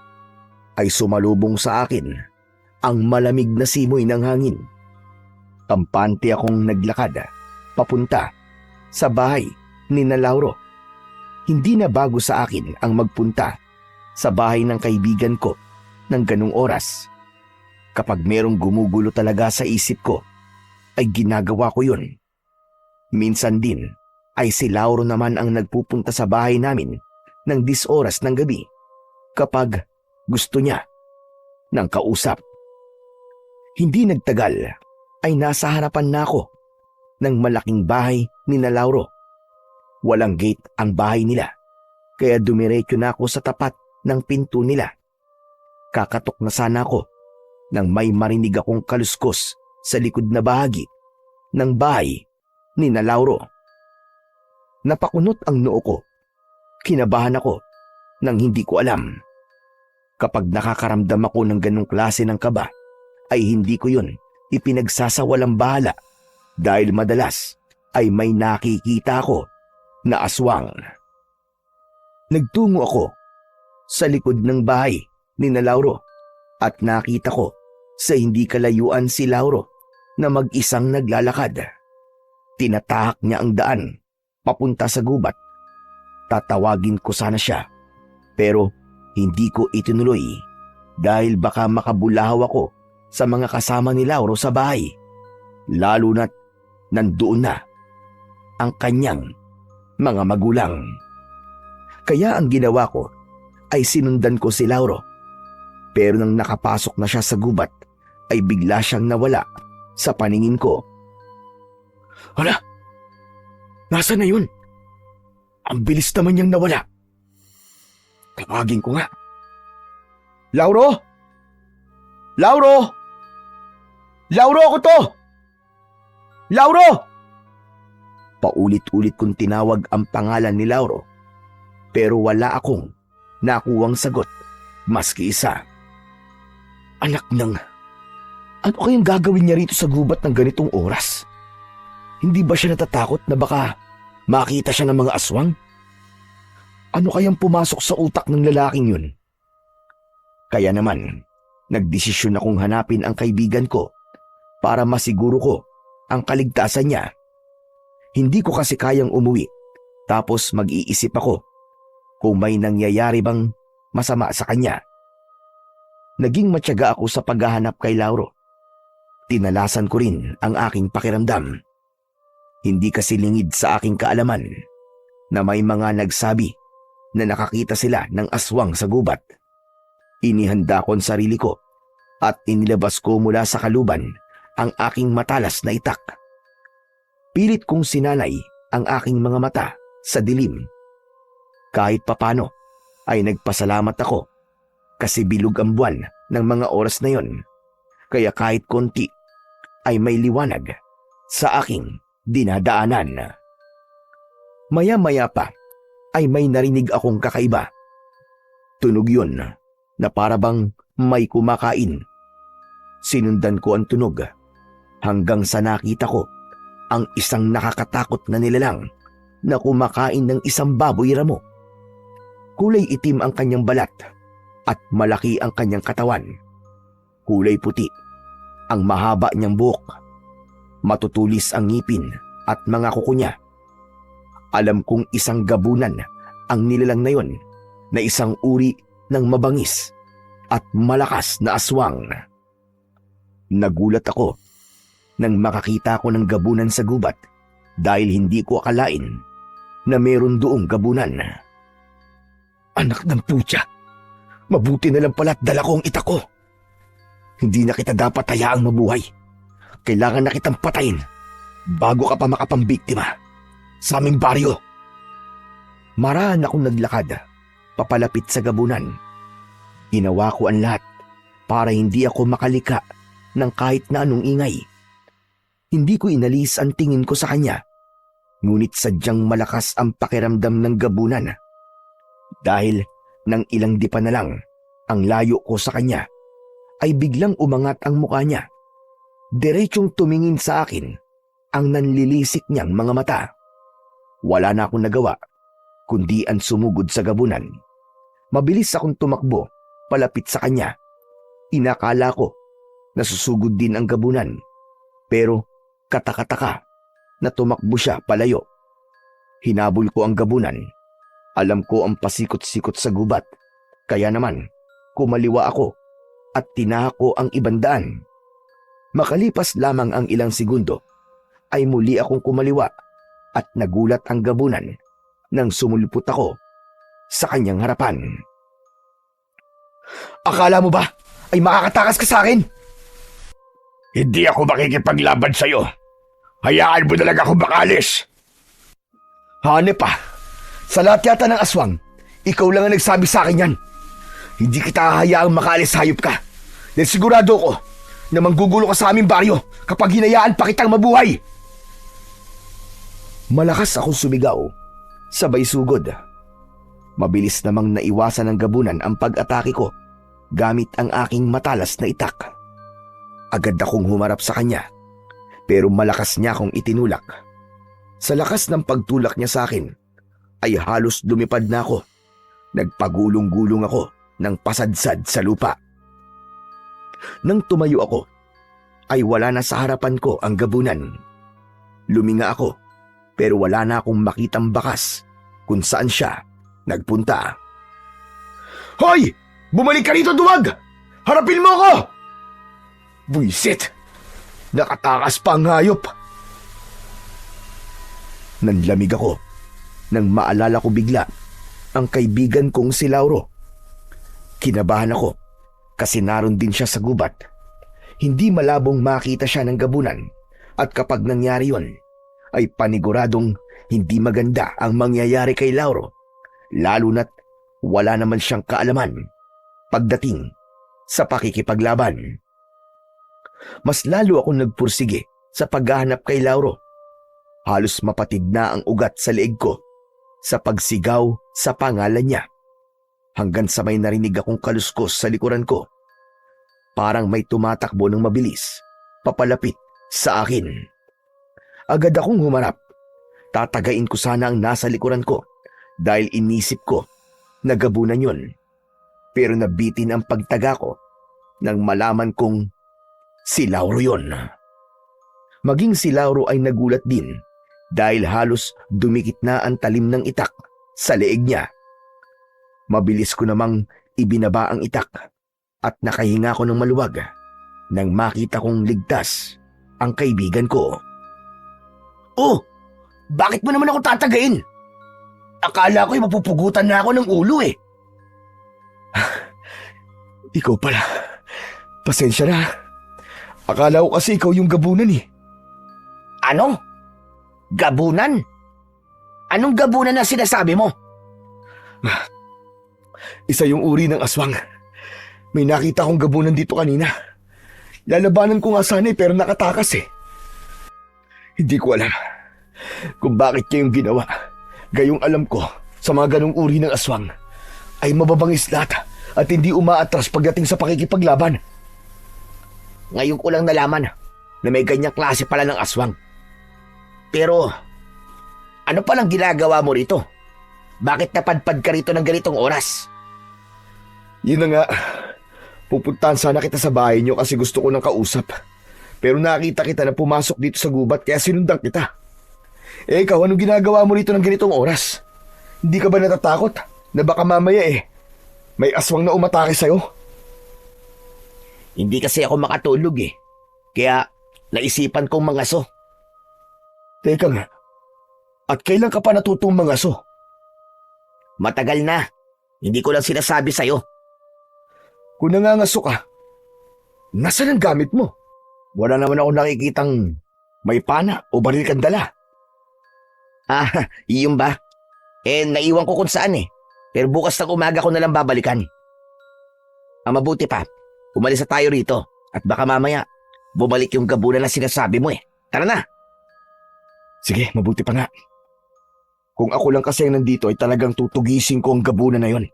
ay sumalubong sa akin ang malamig na simoy ng hangin. Kampante akong naglakad papunta sa bahay ni Lauro. Hindi na bago sa akin ang magpunta sa bahay ng kaibigan ko ng ganung oras. Kapag merong gumugulo talaga sa isip ko, ay ginagawa ko yun. Minsan din ay si Lauro naman ang nagpupunta sa bahay namin ng 10 oras ng gabi kapag gusto niya ng kausap. Hindi nagtagal ay nasa harapan na ako ng malaking bahay ni Lauro. Walang gate ang bahay nila, kaya dumiretso na ako sa tapat ng pinto nila. Kakatok na sana ako nang may marinig akong kaluskos sa likod na bahagi ng bahay ni Lauro. Napakunot ang noo ko. Kinabahan ako nang hindi ko alam. Kapag nakakaramdam ako ng ganong klase ng kaba, ay hindi ko yun ipinagsasawalang bahala dahil madalas ay may nakikita ako na aswang. Nagtungo ako sa likod ng bahay ni Lauro at nakita ko sa hindi kalayuan si Lauro na mag-isang naglalakad. Tinatahak niya ang daan papunta sa gubat. Tatawagin ko sana siya pero hindi ko itinuloy dahil baka makabulahaw ako sa mga kasama ni Lauro sa bahay, lalo na't nandoon na ang kanyang mga magulang. Kaya ang ginawa ko ay sinundan ko si Lauro. Pero nang nakapasok na siya sa gubat, ay bigla siyang nawala sa paningin ko. Hala! Nasaan na yun? Ang bilis naman niyang nawala. Tawagin ko nga. Lauro! Lauro! Lauro ako to! Lauro! Paulit-ulit kong tinawag ang pangalan ni Lauro, pero wala akong nakuwang sagot, maski isa. Anak ng... Ano kayang gagawin niya rito sa gubat ng ganitong oras? Hindi ba siya natatakot na baka makita siya ng mga aswang? Ano kayang pumasok sa utak ng lalaking yun? Kaya naman, nagdesisyon akong hanapin ang kaibigan ko para masiguro ko ang kaligtasan niya. Hindi ko kasi kayang umuwi tapos mag-iisip ako kung may nangyayari bang masama sa kanya. Naging matyaga ako sa paghahanap kay Lauro. Tinalasan ko rin ang aking pakiramdam. Hindi kasi lingid sa aking kaalaman na may mga nagsabi na nakakita sila ng aswang sa gubat. Inihanda ko ang sarili ko at inilabas ko mula sa kaluban ang aking matalas na itak. Pilit kong sinanay ang aking mga mata sa dilim. Kahit papano ay nagpasalamat ako kasi bilog ang buwan ng mga oras na yon. Kaya kahit konti ay may liwanag sa aking dinadaanan. Maya-maya pa ay may narinig akong kakaiba. Tunog yun na parabang may kumakain. Sinundan ko ang tunog hanggang sa nakita ko ang isang nakakatakot na nilalang na kumakain ng isang baboy ramo. Kulay itim ang kanyang balat at malaki ang kanyang katawan. Kulay puti ang mahaba niyang buhok. Matutulis ang ngipin at mga kuko niya. Alam kong isang gabunan ang nilalang na yon na isang uri ng mabangis at malakas na aswang. Nagulat ako nang makakita ko ng gabunan sa gubat dahil hindi ko akalain na meron doong gabunan. Anak ng putya, mabuti na lang pala't dala ko ang itak ko. Hindi na kita dapat hayaang mabuhay. Kailangan na kitang patayin bago ka pa makapambiktima sa aming baryo. Maraan akong naglakad papalapit sa gabunan. Ginawa ko ang lahat para hindi ako makalika ng kahit na anong ingay. Hindi ko inalis ang tingin ko sa kanya, ngunit sadyang malakas ang pakiramdam ng gabunan. Dahil nang ilang dipa na lang ang layo ko sa kanya, ay biglang umangat ang mukha niya. Diretsong tumingin sa akin ang nanlilisik niyang mga mata. Wala na akong nagawa, kundi ang sumugod sa gabunan. Mabilis akong tumakbo palapit sa kanya. Inakala ko na susugod din ang gabunan, pero katakataka na tumakbo siya palayo. Hinabol ko ang gabunan. Alam ko ang pasikot-sikot sa gubat, kaya naman kumaliwa ako at tinahak ko ang ibang daan. Makalipas lamang ang ilang segundo, ay muli akong kumaliwa at nagulat ang gabunan nang sumulpot ako sa kanyang harapan. Akala mo ba ay makakatakas ka sa akin? Hindi ako makikipaglaban sa'yo. Hayaan mo na lang ako makalis. Hanep pa. Sa lahat yata ng aswang, ikaw lang ang nagsabi sa akin yan. Hindi kita hahayaang makaalis, hayop ka. Dahil sigurado ko na manggugulo ka sa aming baryo kapag hinayaan pa kitang mabuhay. Malakas akong sumigaw, sabay sugod. Mabilis namang naiwasan ng gabunan ang pag-atake ko gamit ang aking matalas na itak. Agad akong humarap sa kanya, pero malakas niya akong itinulak. Sa lakas ng pagtulak niya sa akin, ay halos lumipad na ako. Nagpagulong-gulong ako ng pasadsad sa lupa. Nang tumayo ako, ay wala na sa harapan ko ang gabunan. Luminga ako, pero wala na akong makitang bakas kung saan siya nagpunta. Hoy! Bumalik ka rito, duwag! Harapin mo ako! Buisit! Nakatakas pa ang hayop! Nanlamig ako nang maalala ko bigla ang kaibigan kong si Lauro. Kinabahan ako kasi naroon din siya sa gubat. Hindi malabong makita siya ng gabunan at kapag nangyari yon, ay paniguradong hindi maganda ang mangyayari kay Lauro, lalo na't wala naman siyang kaalaman pagdating sa pakikipaglaban. mas lalo akong nagpursige sa paghahanap kay Lauro. Halos mapatid na ang ugat sa leeg ko sa pagsigaw sa pangalan niya. Hanggang sa may narinig akong kaluskos sa likuran ko. Parang may tumatakbo ng mabilis, papalapit sa akin. Agad akong humarap. Tatagain ko sana ang nasa likuran ko dahil inisip ko na gabunan yun. Pero nabitin ang pagtaga ko nang malaman kong si Lauro yun. Maging si Lauro ay nagulat din dahil halos dumikit na ang talim ng itak sa leeg niya. Mabilis ko namang ibinaba ang itak at nakahinga ko ng maluwag nang makita kong ligtas ang kaibigan ko. Oh, bakit mo naman ako tatagain? Akala ko'y mapupugutan na ako ng ulo eh. Ikaw pala. Pasensya na. Akala ko kasi ikaw yung gabunan eh. Ano? Gabunan? Anong gabunan na sinasabi mo? Isa yung uri ng aswang. May nakita akong gabunan dito kanina. Lalabanan ko nga sana eh, pero nakatakas eh. Hindi ko alam kung bakit niya yung ginawa. Gayong alam ko sa mga ganong uri ng aswang ay mababangis lahat at hindi umaatras pagdating sa pakikipaglaban. Ngayon ko lang nalaman na may ganyang klase pala ng aswang. Pero, ano palang ginagawa mo rito? Bakit napadpad ka rito ng ganitong oras? Yun na nga. Pupuntahan sana kita sa bahay niyo kasi gusto ko ng kausap. Pero nakita kita na pumasok dito sa gubat kaya sinundan kita. Eh ikaw, anong ginagawa mo rito ng ganitong oras? Hindi ka ba natatakot na baka mamaya may aswang na umatake sa'yo? Hindi kasi ako makatulog eh. Kaya naisipan kong mangaso. Teka nga, at kailan ka pa natutong mangaso? Matagal na. Hindi ko lang sinasabi sa'yo. Kung nangangaso ka, nasaan ang gamit mo? Wala naman ako nakikitang may pana o baril kang dala. Ah, iyon ba? Naiwan ko kung saan eh. Pero bukas ng umaga ko na lang babalikan. Ang mabuti pa, umalis na tayo rito. At baka mamaya, bumalik yung gabunan na sinasabi mo eh. Tara na! Sige, mabuti pa nga. Kung ako lang kasi ang nandito ay talagang tutugisin ko ang gabunan na yon.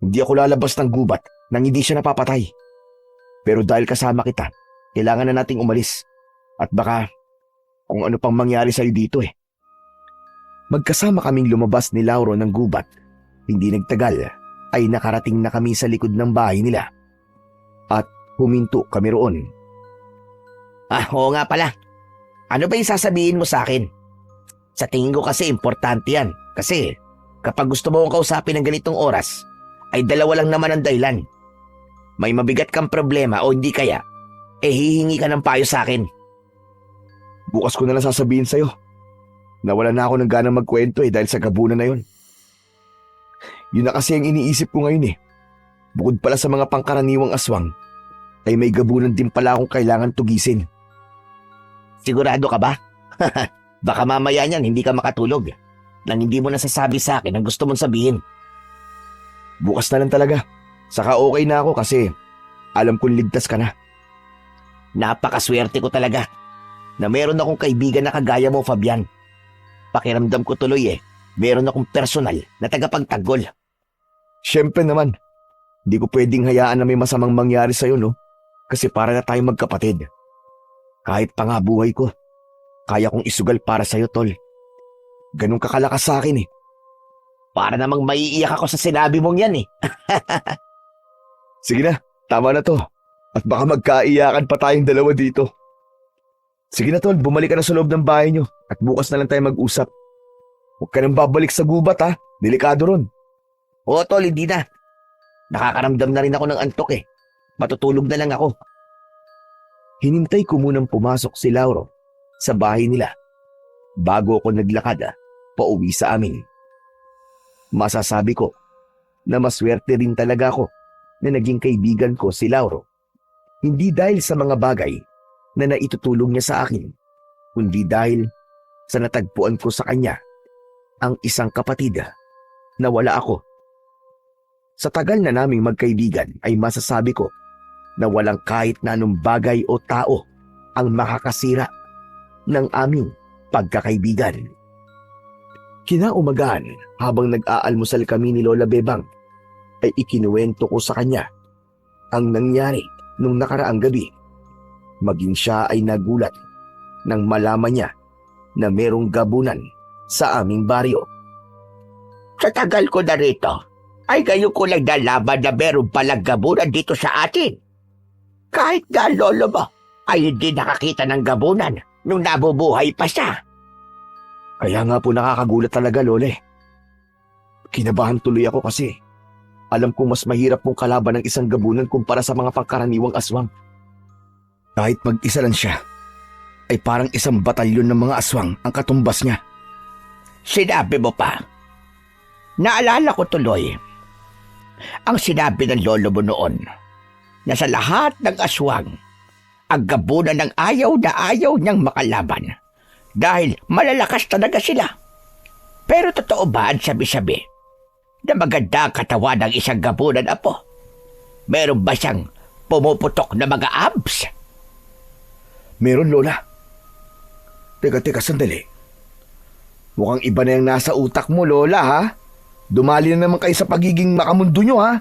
Hindi ako lalabas ng gubat nang hindi siya napapatay. Pero dahil kasama kita, kailangan na nating umalis. At baka kung ano pang mangyari sa'yo dito eh. Magkasama kaming lumabas ni Lauro ng gubat. Hindi nagtagal ay nakarating na kami sa likod ng bahay nila. At huminto kami roon. Ah, oo nga pala. Ano ba yung sasabihin mo sa akin? Sa tingin ko kasi importante yan. Kasi kapag gusto mo akong kausapin ng ganitong oras, ay dalawa lang naman ang dahilan. May mabigat kang problema o hindi kaya, hihingi ka ng payo sa akin. Bukas ko na lang sasabihin sa'yo. Nawala na ako ng ganang magkwento dahil sa gabunan na yon. Yun na kasi ang iniisip ko ngayon eh. Bukod pala sa mga pangkaraniwang aswang, ay may gabunan din pala akong kailangan tugisin. Sigurado ka ba? Baka mamaya niyan hindi ka makatulog nang hindi mo nasasabi sa akin ang gusto mong sabihin. Bukas na lang talaga. Saka okay na ako kasi alam kong ligtas ka na. Napakaswerte ko talaga na meron akong kaibigan na kagaya mo, Fabian. Pakiramdam ko tuloy meron akong personal na tagapagtanggol. Siyempre naman, hindi ko pwedeng hayaan na may masamang mangyari sa'yo, no? Kasi para na tayo magkapatid. Kahit pa nga buhay ko, kaya kong isugal para sa'yo, tol. Ganun kakalakas sa akin Para namang maiiyak ako sa sinabi mong yan Sige na, tama na to. At baka magkaiyakan pa tayong dalawa dito. Sige na tol, bumalik ka na sa loob ng bahay nyo at bukas na lang tayo mag-usap. Huwag ka nang babalik sa gubat ha, delikado ron. Oo tol, hindi na. Nakakaramdam na rin ako ng antok Matutulog na lang ako. Hinintay ko munang pumasok si Lauro sa bahay nila bago ako naglakad pauwi sa amin. Masasabi ko na maswerte rin talaga ako na naging kaibigan ko si Lauro. Hindi dahil sa mga bagay na naitutulong niya sa akin, kundi dahil sa natagpuan ko sa kanya ang isang kapatid na wala ako. Sa tagal na naming magkaibigan ay masasabi ko na walang kahit na anong bagay o tao ang makakasira ng aming pagkakaibigan. Kinaumagahan, habang nag-aalmusal kami ni Lola Bebang, ay ikinuwento ko sa kanya ang nangyari nung nakaraang gabi. Maging siya ay nagulat nang malaman niya na merong gabunan sa aming baryo. Sa tagal ko na rito, ay ngayon ko lang nalaman na meron palang gabunan dito sa atin. Kahit na ang lolo mo ay hindi nakakita ng gabunan nung nabubuhay pa siya. Kaya nga po nakakagulat talaga, Lole. Kinabahan tuloy ako kasi alam kong mas mahirap pong kalaban ng isang gabunan kumpara sa mga pangkaraniwang aswang. Kahit mag-isa lang siya, ay parang isang batalyon ng mga aswang ang katumbas niya. Sinabi mo pa. Naalala ko tuloy ang sinabi ng lolo mo noon na sa lahat ng aswang, ang gabunan ng ayaw na ayaw niyang makalaban dahil malalakas talaga sila. Pero totoo ba ang sabi-sabi na maganda ang katawan ng isang gabunan, apo? Meron ba siyang pumuputok na mga abs? Meron, Lola. Teka, sandali. Mukhang iba na yung nasa utak mo, Lola, ha? Dumali na naman kayo sa pagiging makamundo nyo, ha?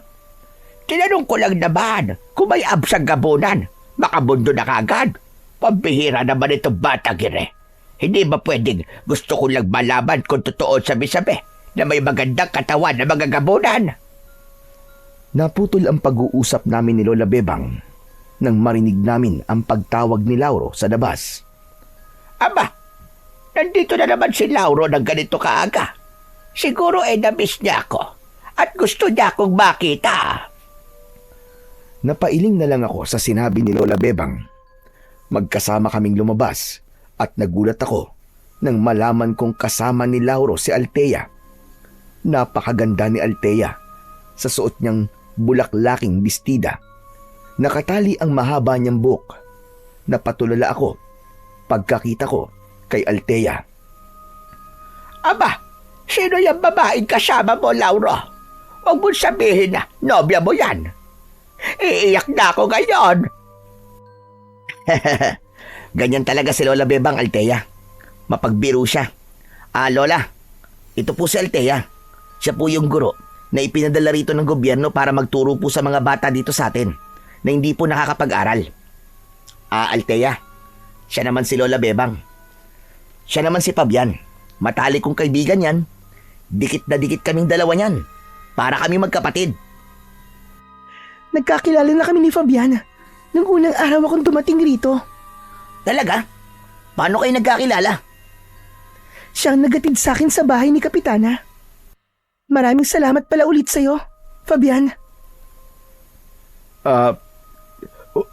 Tinanong ko lang naman kung may abs ang gabunan. Makamundo na kagad. Pambihira naman itong batang ire. Hindi ba pwedeng gusto ko lang malaman kung totoo sabi-sabi na may magandang katawan na mga gabunan? Naputol ang pag-uusap namin ni Lola Bebang nang marinig namin ang pagtawag ni Lauro sa labas. Aba, nandito na naman si Lauro ng ganito kaaga. Siguro ay na-miss niya ako at gusto niya akong makita. Napailing na lang ako sa sinabi ni Lola Bebang. Magkasama kaming lumabas at nagulat ako nang malaman kong kasama ni Lauro si Althea. Napakaganda ni Althea sa suot niyang bulaklaking bestida. Nakatali ang mahaba niyang buhok. Napatulala ako pagkakita ko kay Althea. Aba, sino yung babaeng kasama mo, Lauro? Huwag mo sabihin na nobya mo yan. Iiyak na ako ngayon. Ganyan talaga si Lola Bebang, Althea. Mapagbiro siya. Lola, ito po si Althea. Siya po yung guro na ipinadala rito ng gobyerno para magturo po sa mga bata dito sa atin na hindi po nakakapag-aral. Althea, siya naman si Lola Bebang. Siya naman si Fabian. Matalik kong kaibigan yan. Dikit na dikit kaming dalawa niyan. Para kami magkapatid. Nagkakilala na kami ni Fabian nung unang araw akong dumating rito. Talaga? Paano kayo nagkakilala? Siya ang nagatid sa akin sa bahay ni Kapitana. Maraming salamat pala ulit sa'yo, Fabian.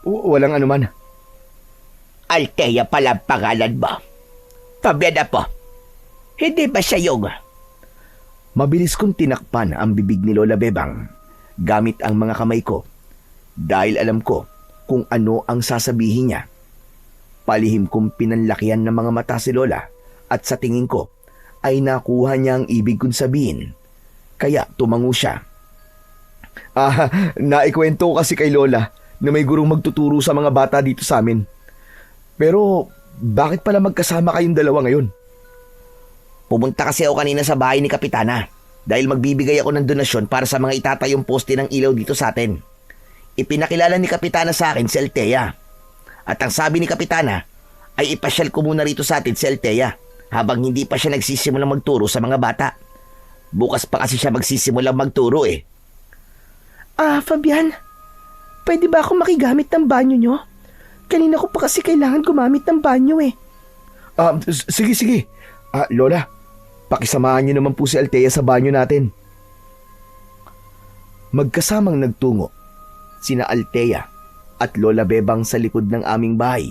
Walang anuman. Althea pala ang pangalan mo. Fabian po. Hindi ba siya yung... Mabilis kong tinakpan ang bibig ni Lola Bebang gamit ang mga kamay ko dahil alam ko kung ano ang sasabihin niya. Palihim kong pinanlakihan ng mga mata si Lola at sa tingin ko ay nakuha niya ang ibig kong sabihin. Kaya tumango siya. Naikwento ko kasi kay Lola na may gurong magtuturo sa mga bata dito sa amin. Pero bakit pala magkasama kayong dalawa ngayon? Pumunta kasi ako kanina sa bahay ni Kapitana dahil magbibigay ako ng donasyon para sa mga itatayong poste ng ilaw dito sa atin. Ipinakilala ni Kapitana sa akin si Althea. At ang sabi ni Kapitana ay ipasyal ko muna rito sa atin si Althea habang hindi pa siya nagsisimulang magturo sa mga bata. Bukas pa kasi siya magsisimulang magturo eh. Fabian, pwede ba ako makigamit ng banyo nyo? Kanina ko pa kasi kailangan gumamit ng banyo eh. Sige. Lola, pakisamahan niyo naman po si Althea sa banyo natin. Magkasamang nagtungo sina Althea at Lola Bebang sa likod ng aming bahay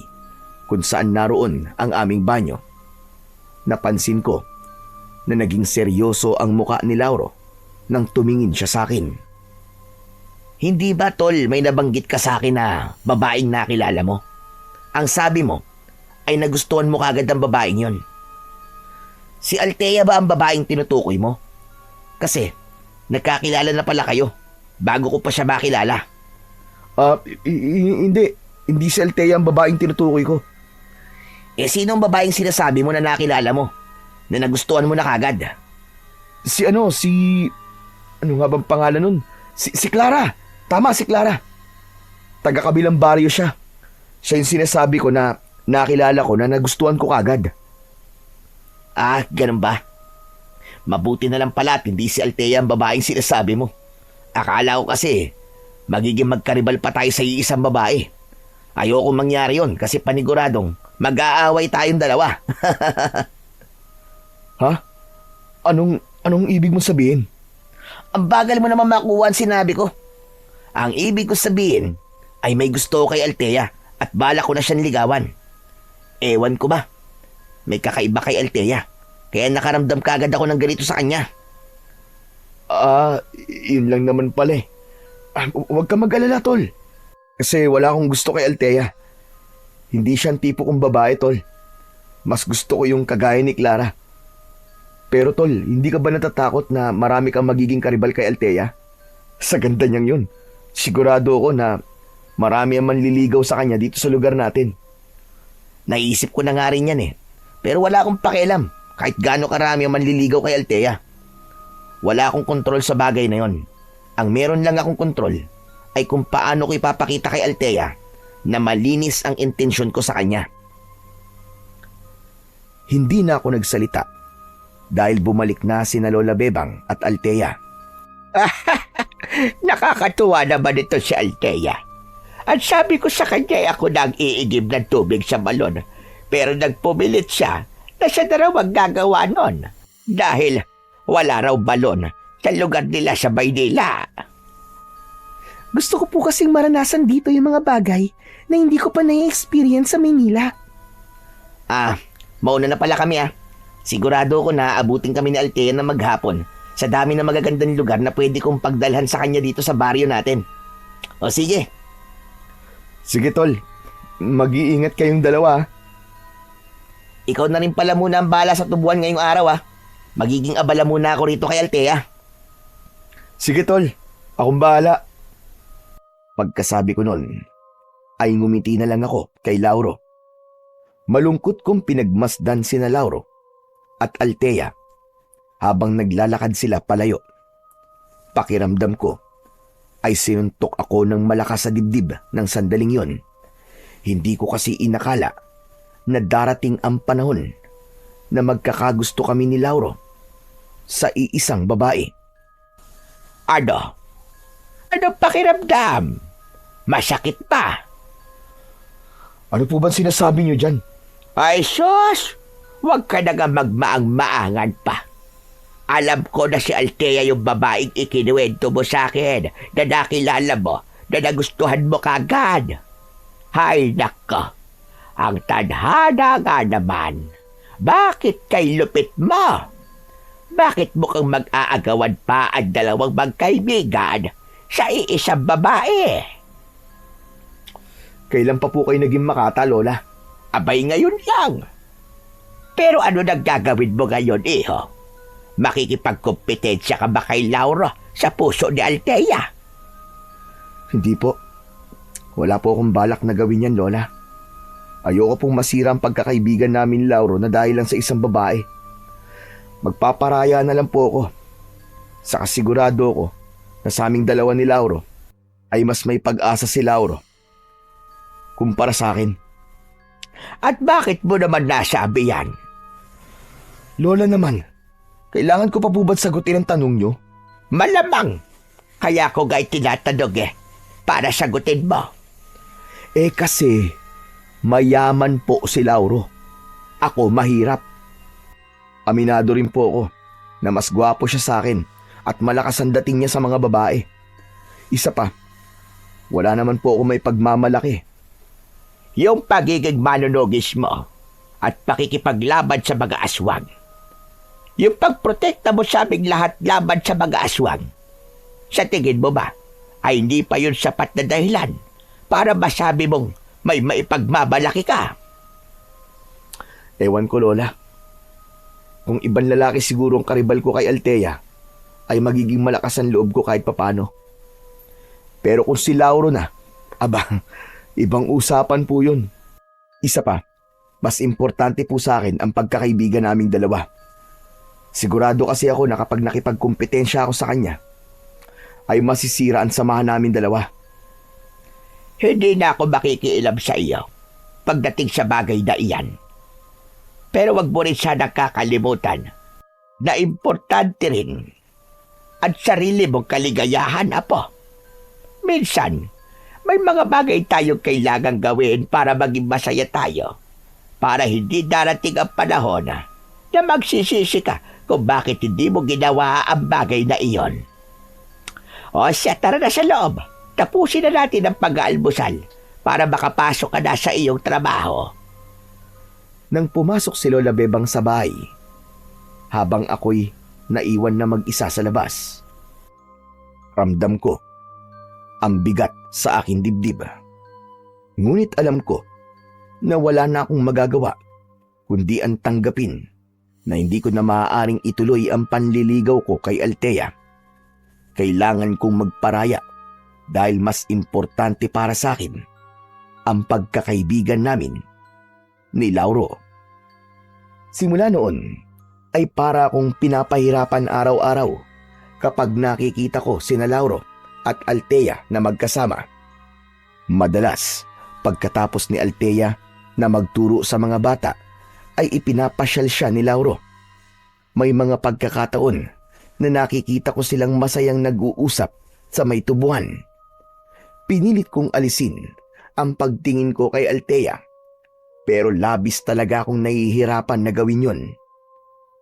kung saan naroon ang aming banyo. Napansin ko na naging seryoso ang muka ni Lauro nang tumingin siya sa akin. Hindi ba, Tol, may nabanggit ka sa akin na babaeng nakilala mo? Ang sabi mo ay nagustuhan mo kagad ang babaeng yon. Si Althea ba ang babaeng tinutukoy mo? Kasi nagkakilala na pala kayo bago ko pa siya makilala. Hindi. Hindi si Althea ang babaeng tinutukoy ko. Eh, sino ang babaeng sinasabi mo na nakilala mo? Na nagustuhan mo na kagad? Ano nga bang pangalan nun? Si Clara. Tama, si Clara. Taga-kabilang baryo siya. Siya yung sinasabi ko na nakilala ko na nagustuhan ko kagad. Ah, ganun ba? Mabuti na lang pala at hindi si Althea ang babaeng sinasabi mo. Akala ko kasi magiging magkaribal pa tayo sa iisang babae. Ayoko mangyari yon kasi paniguradong mag-aaway tayong dalawa. Ha? Anong ibig mo sabihin? Ang bagal mo naman makuha ang sinabi ko. Ang ibig ko sabihin ay may gusto ko kay Althea at bala ko na siyang ligawan. Ewan ko ba? May kakaiba kay Althea. Kaya nakaramdam kagad ako ng ganito sa kanya. Yun lang naman pala eh. Huwag ka mag-alala, tol. Kasi wala akong gusto kay Althea. Hindi siyang tipo kong babae, tol. Mas gusto ko yung kagaya ni Clara. Pero tol, hindi ka ba natatakot na marami kang magiging karibal kay Althea? Sa ganda niyang yun. Sigurado ako na marami ang manliligaw sa kanya dito sa lugar natin. Naisip ko na nga rin yan eh. Pero wala akong pakialam kahit gaano karami ang manliligaw kay Althea. Wala akong kontrol sa bagay na yon. Ang meron lang akong kontrol ay kung paano ko ipapakita kay Althea na malinis ang intensyon ko sa kanya. Hindi na ako nagsalita dahil bumalik na sina Lola Bebang at Althea. Nakakatuwa naman ito si Althea. At sabi ko sa kanya ako na ang iigib ng tubig sa balon. Pero nagpumilit siya na siya na raw ang gagawa nun. Dahil wala raw balon sa lugar nila sa Maynila. Gusto ko po kasing maranasan dito yung mga bagay na hindi ko pa na-experience sa Maynila. Mauna na pala kami ah. Sigurado ko na abutin kami ni Althea na maghapon sa dami ng magagandang lugar na pwede kong pagdalhan sa kanya dito sa baryo natin. O sige. Sige tol, mag-iingat kayong dalawa. Ikaw na rin pala muna ang bala sa tubuan ngayong araw ah. Magiging abala muna ako rito kay Althea. Sige tol, akong bahala. Pagkasabi ko nun, ay ngumiti na lang ako kay Lauro. Malungkot kong pinagmasdan sina Lauro at Althea habang naglalakad sila palayo. Pakiramdam ko ay sinuntok ako ng malakas sa dibdib ng sandaling yon. Hindi ko kasi inakala na darating ang panahon na magkakagusto kami ni Lauro sa iisang babae. Ano? Ano pakiramdam? Masakit pa? Ano po ba sinasabi niyo dyan? Ay sus! Huwag ka na nga magmaang-maangan pa. Alam ko na si Althea yung babaeng ikinuwento mo sa akin na nakilala mo, na nagustuhan mo kagad. Hay nako, ang tadhana nga naman. Bakit kay lupit mo? Bakit mo kang mag-aagawan pa ang dalawang magkaibigan sa iisang babae? Kailan pa po kayo naging makata, Lola? Abay ngayon lang. Pero ano nang gagawin mo ngayon, iho? Makikipagkompetensya ka ba kay Lauro sa puso ni Althea? Hindi po. Wala po akong balak na gawin yan, Lola. Ayoko pong masira ang pagkakaibigan namin ni Lauro na dahil lang sa isang babae. Magpaparaya na lang po ako. Saka sigurado ko na sa aming dalawa ni Lauro ay mas may pag-asa si Lauro kumpara sa akin. At bakit mo naman nasabi yan? Lola naman, kailangan ko pa po ba't sagutin ang tanong nyo? Malamang. Kaya ko ga'y tinatanong para sagutin mo. Kasi mayaman po si Lauro. Ako mahirap. Aminado rin po ako na mas gwapo siya sa akin at malakas ang dating niya sa mga babae. Isa pa, wala naman po ako may pagmamalaki. Yung pagiging manunugis mo at pakikipaglaban sa mga aswang. Yung pagprotekta mo sa aming lahat laban sa mga aswang. Sa tingin mo ba, ay hindi pa yun sapat na dahilan para masabi mong may maipagmamalaki ka? Ewan ko, Lola. Kung ibang lalaki siguro ang karibal ko kay Althea, ay magiging malakas ang loob ko kahit papano. Pero kung si Lauro na Aba, ibang usapan po yun. Isa pa, mas importante po sa akin ang pagkakaibigan naming dalawa. Sigurado kasi ako na kapag nakipagkumpetensya ako sa kanya, ay masisira ang samahan namin dalawa. Hindi na ako makikialam sa iyo pagdating sa bagay na iyan. Pero wag mo rin sana kakalimutan na importante rin ang sarili mong kaligayahan, apo. Minsan, may mga bagay tayong kailangang gawin para maging masaya tayo. Para hindi darating ang panahon na magsisisi ka kung bakit hindi mo ginawa ang bagay na iyon. O siya, tara na sa loob. Tapusin na natin ang pag-aalmusal para makapasok ka na sa iyong trabaho. Nang pumasok si Lola Bebang sa bahay, habang ako'y naiwan na mag-isa sa labas, ramdam ko ang bigat sa aking dibdib. Ngunit alam ko na wala na akong magagawa kundi ang tanggapin na hindi ko na maaaring ituloy ang panliligaw ko kay Althea. Kailangan kong magparaya dahil mas importante para sa akin ang pagkakaibigan namin ni Lauro. Simula noon ay para akong pinapahirapan araw-araw kapag nakikita ko sina Lauro at Althea na magkasama. Madalas, pagkatapos ni Althea na magturo sa mga bata, ay ipinapasyal siya ni Lauro. May mga pagkakataon na nakikita ko silang masayang nag-uusap sa may tubuhan. Pinilit kong alisin ang pagtingin ko kay Althea, pero labis talaga akong nahihirapan na gawin yun.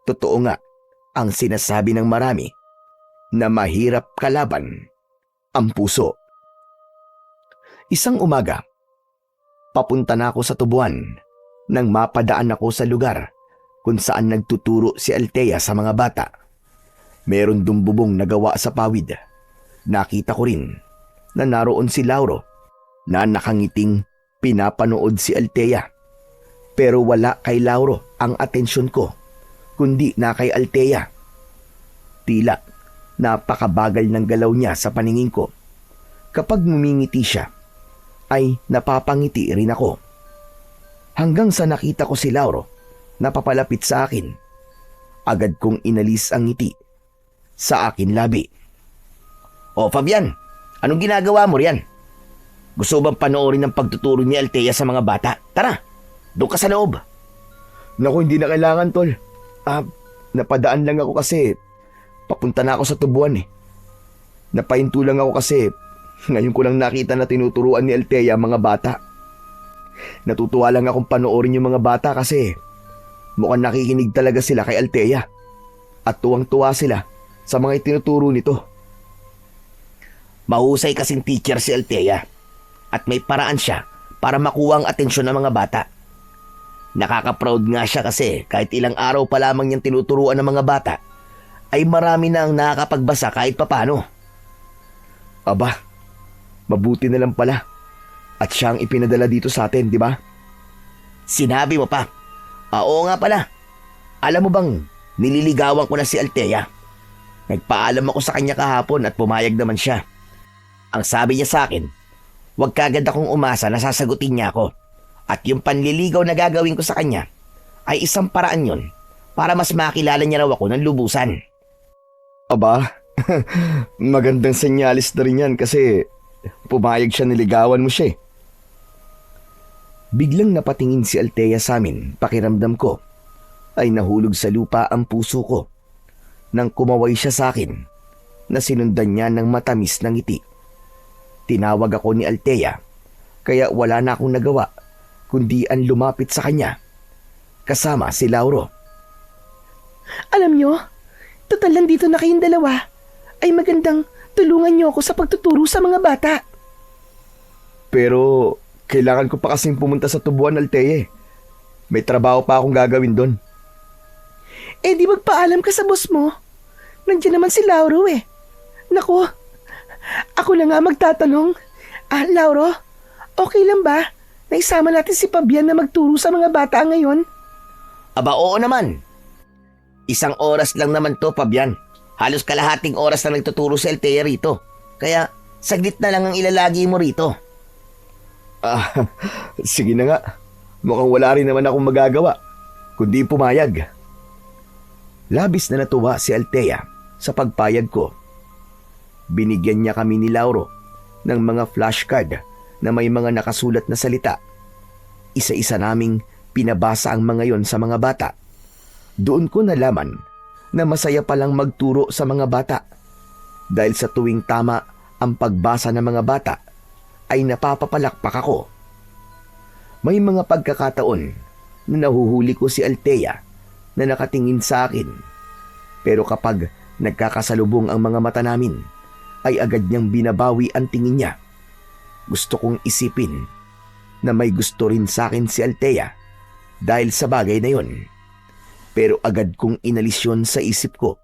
Totoo nga ang sinasabi ng marami na mahirap kalaban ang puso. Isang umaga, papunta na ako sa tubuan nang mapadaan ako sa lugar kung saan nagtuturo si Althea sa mga bata. Meron dumbubong na gawa sa pawid. Nakita ko rin na naroon si Lauro na nakangiting pinapanood si Althea. Pero wala kay Lauro ang atensyon ko, kundi na kay Althea. Tila napakabagal ng galaw niya sa paningin ko. Kapag ngumingiti siya, ay napapangiti rin ako. Hanggang sa nakita ko si Lauro na papalapit sa akin, agad kong inalis ang ngiti sa akin labi. O Fabian, anong ginagawa mo riyan? Gusto bang panoorin ang pagtuturo ni Althea sa mga bata? Tara, doon ka sa loob. Naku, hindi na kailangan, tol. Napadaan lang ako kasi papunta na ako sa tubuan eh. Napahinto lang ako kasi ngayon ko lang nakita na tinuturuan ni Althea ang mga bata. Natutuwa lang akong panoorin yung mga bata kasi mukhang nakikinig talaga sila kay Althea at tuwang-tuwa sila sa mga itinuturo nito. Mahusay kasing teacher si Althea at may paraan siya para makuha ang atensyon ng mga bata. Nakaka-proud nga siya kasi kahit ilang araw pa lamang niyang tinuturuan ng mga bata ay marami na ang nakakapagbasa kahit papano. Aba, mabuti na lang pala. At siya ang ipinadala dito sa atin, di ba? Sinabi mo pa. Oo nga pala. Alam mo bang nililigawan ko na si Althea? Nagpaalam ako sa kanya kahapon at pumayag naman siya. Ang sabi niya sa akin, huwag kagad akong umasa na sasagutin niya ako. At yung panliligaw na gagawin ko sa kanya ay isang paraan yun para mas makilala niya raw ako ng lubusan. Aba, magandang senyalis na rin yan kasi pumayag siya niligawan mo siya eh. Biglang napatingin si Althea sa amin, pakiramdam ko ay nahulog sa lupa ang puso ko nang kumaway siya sa akin na sinundan niya ng matamis na ngiti. Tinawag ako ni Althea kaya wala na akong nagawa kundi ang lumapit sa kanya kasama si Lauro. Alam nyo, total lang dito na kayong dalawa, ay magandang tulungan nyo ako sa pagtuturo sa mga bata. Pero kailangan ko pa kasing pumunta sa tubuan, Althea. May trabaho pa akong gagawin doon. Eh di magpaalam ka sa boss mo. Nandiyan naman si Lauro eh. Naku, ako na nga magtatanong. Lauro, okay lang ba na isama natin si Fabian na magturo sa mga bata ngayon? Aba oo naman. Isang oras lang naman to, Fabian. Halos kalahating oras na nagtuturo si Althea rito. Kaya saglit na lang ang ilalagi mo rito. Ah, sige na nga. Mukhang wala rin naman akong magagawa, kundi pumayag. Labis na natuwa si Althea sa pagpayag ko. Binigyan niya kami ni Lauro ng mga flashcard na may mga nakasulat na salita. Isa-isa naming pinabasa ang mga yon sa mga bata. Doon ko nalaman na masaya palang magturo sa mga bata dahil sa tuwing tama ang pagbasa ng mga bata ay napapapalakpak ako. May mga pagkakataon na nahuhuli ko si Althea na nakatingin sa akin. Pero kapag nagkakasalubong ang mga mata namin, ay agad niyang binabawi ang tingin niya. Gusto kong isipin na may gusto rin sa akin si Althea dahil sa bagay na yon. Pero agad kong inalis yun sa isip ko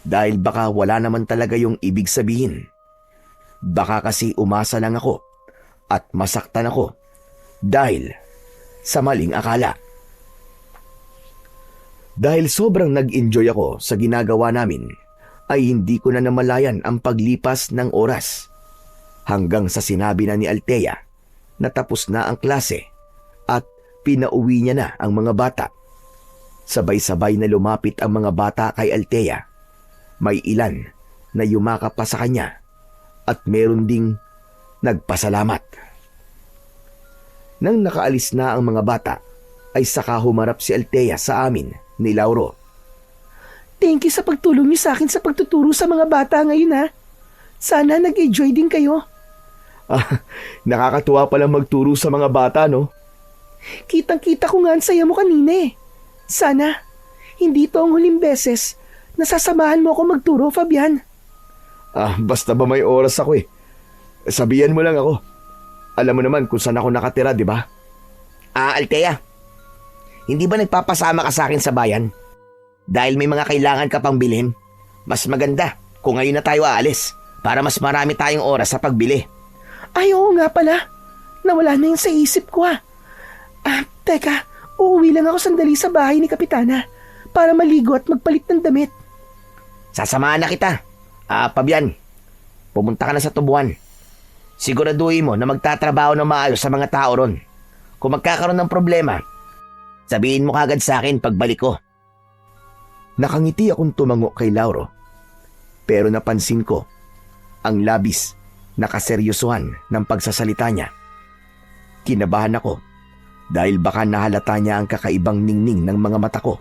dahil baka wala naman talaga yung ibig sabihin. Baka kasi umasa lang ako at masaktan ako dahil sa maling akala. Dahil sobrang nag-enjoy ako sa ginagawa namin, ay hindi ko na namalayan ang paglipas ng oras. Hanggang sa sinabi na ni Althea na tapos na ang klase at pinauwi niya na ang mga bata. Sabay-sabay na lumapit ang mga bata kay Althea. May ilan na yumakap pa sa kanya at meron ding nagpasalamat. Nang nakaalis na ang mga bata, ay saka humarap si Althea sa amin ni Lauro. Thank you sa pagtulong niyo sa akin sa pagtuturo sa mga bata ngayon ha. Sana nag-enjoy din kayo. Nakakatuwa palang magturo sa mga bata, no? Kitang-kita ko nga ang saya mo kanina eh. Sana, hindi to ang huling beses na sasamahan mo ako magturo, Fabian. Basta ba may oras ako eh. Sabihan mo lang ako. Alam mo naman kung saan ako nakatira, di ba? Althea, hindi ba nagpapasama ka sa akin sa bayan? Dahil may mga kailangan ka pang bilhin. Mas maganda kung ngayon na tayo aalis para mas marami tayong oras sa pagbili. Ay, oo nga pala. Nawala na yun sa isip ko ah. Teka, uuwi lang ako sandali sa bahay ni Kapitana para maligo at magpalit ng damit. Sasamahan na kita. Fabian, pumunta ka na sa tubuan. Siguraduhin mo na magtatrabaho ng maayos sa mga tao ron. Kung magkakaroon ng problema, sabihin mo kagad sa akin pagbalik ko. Nakangiti akong tumango kay Lauro. Pero napansin ko ang labis na kaseryosohan ng pagsasalita niya. Kinabahan ako dahil baka nahalata niya ang kakaibang ningning ng mga mata ko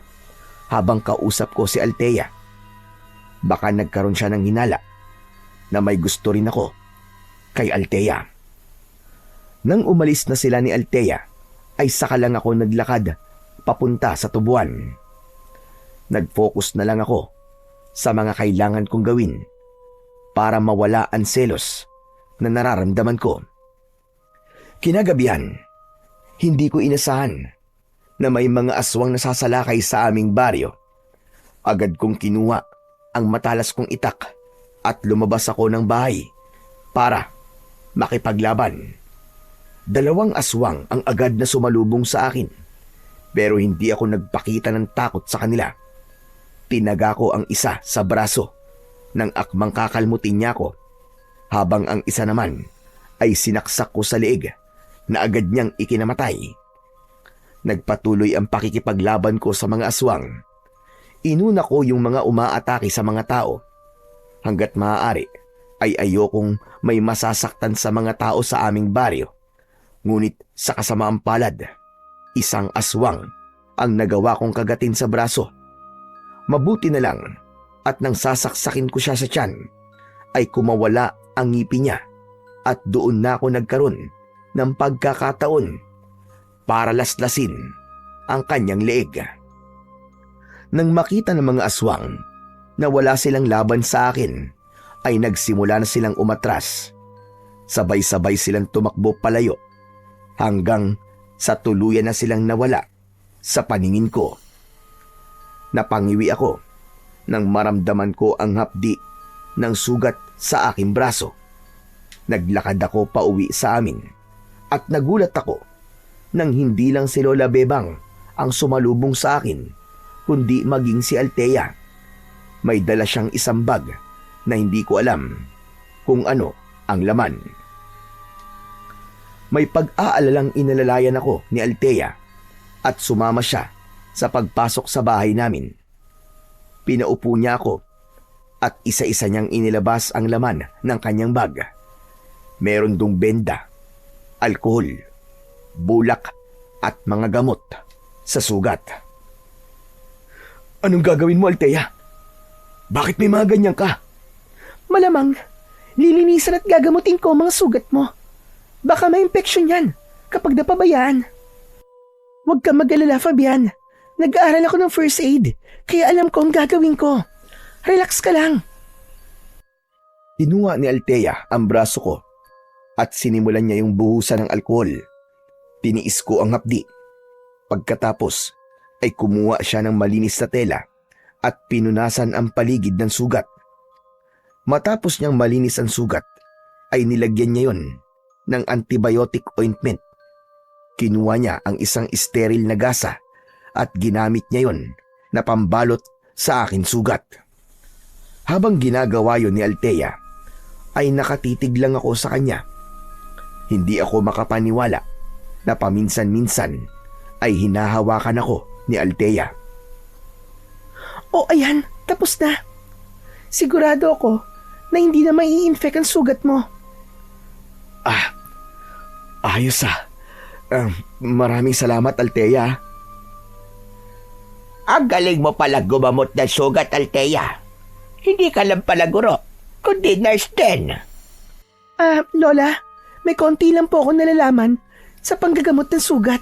habang kausap ko si Althea. Baka nagkaroon siya ng hinala na may gusto rin ako kay Althea. Nang umalis na sila ni Althea, ay saka lang ako naglakad papunta sa tubuan. Nag-focus na lang ako sa mga kailangan kong gawin para mawala ang selos na nararamdaman ko. Kinagabihan, hindi ko inasahan na may mga aswang nasasalakay sa aming baryo. Agad kong kinuha ang matalas kong itak at lumabas ako ng bahay para makipaglaban. 2 aswang ang agad na sumalubong sa akin, pero hindi ako nagpakita ng takot sa kanila. Tinaga ko ang isa sa braso nang akmang kakalmutin niya ko, habang ang isa naman ay sinaksak ko sa leeg na agad niyang ikinamatay. Nagpatuloy ang pakikipaglaban ko sa mga aswang. Inuna ko yung mga umaatake sa mga tao. Hanggat maaari ay ayokong may masasaktan sa mga tao sa aming baryo. Ngunit sa kasamaang palad, isang aswang ang nagawa kong kagatin sa braso. Mabuti na lang at nang sasaksakin ko siya sa tiyan, ay kumawala ang ngipin niya at doon na ako nagkaroon ng pagkakataon para laslasin ang kanyang leeg. Nang makita ng mga aswang na wala silang laban sa akin, ay nagsimula na silang umatras. Sabay-sabay silang tumakbo palayo hanggang sa tuluyan na silang nawala sa paningin ko. Napangiwi ako nang maramdaman ko ang hapdi ng sugat sa aking braso. Naglakad ako pauwi sa amin at nagulat ako nang hindi lang si Lola Bebang ang sumalubong sa akin, kundi maging si Althea. May dala siyang isang bag na hindi ko alam kung ano ang laman. May pag-aalalang inalalayan ako ni Althea at sumama siya sa pagpasok sa bahay namin. Pinaupo niya ako at isa-isa niyang inilabas ang laman ng kanyang bag. Meron dong benda, alkohol, bulak at mga gamot sa sugat. Anong gagawin mo, Althea? Bakit may mga ganyan ka? Malamang, lilinisan at gagamutin ko ang mga sugat mo. Baka may infeksyon yan kapag napabayaan. Huwag ka mag-alala, Fabian. Nag-aaral ako ng first aid, kaya alam ko ang gagawin ko. Relax ka lang. Kinuha ni Althea ang braso ko at sinimulan niya yung buhusan ng alkohol. Tiniis ko ang hapdi. Pagkatapos ay kumuha siya ng malinis na tela at pinunasan ang paligid ng sugat. Matapos niyang malinis ang sugat, ay nilagyan niya yon ng antibiotic ointment. Kinuha niya ang isang sterile na gasa at ginamit niya yon na pambalot sa akin sugat. Habang ginagawa yon ni Althea, ay nakatitig lang ako sa kanya. Hindi ako makapaniwala na paminsan-minsan ay hinahawakan ako ni Althea. O ayan, tapos na. Sigurado ako na hindi na mai-infect ang sugat mo. Ayos maraming salamat, Althea. Ang galing mo pala gumamot ng sugat, Althea. Hindi ka lang pala guro, kundi nurse din. Lola, may konti lang po ako nalalaman sa panggagamot ng sugat.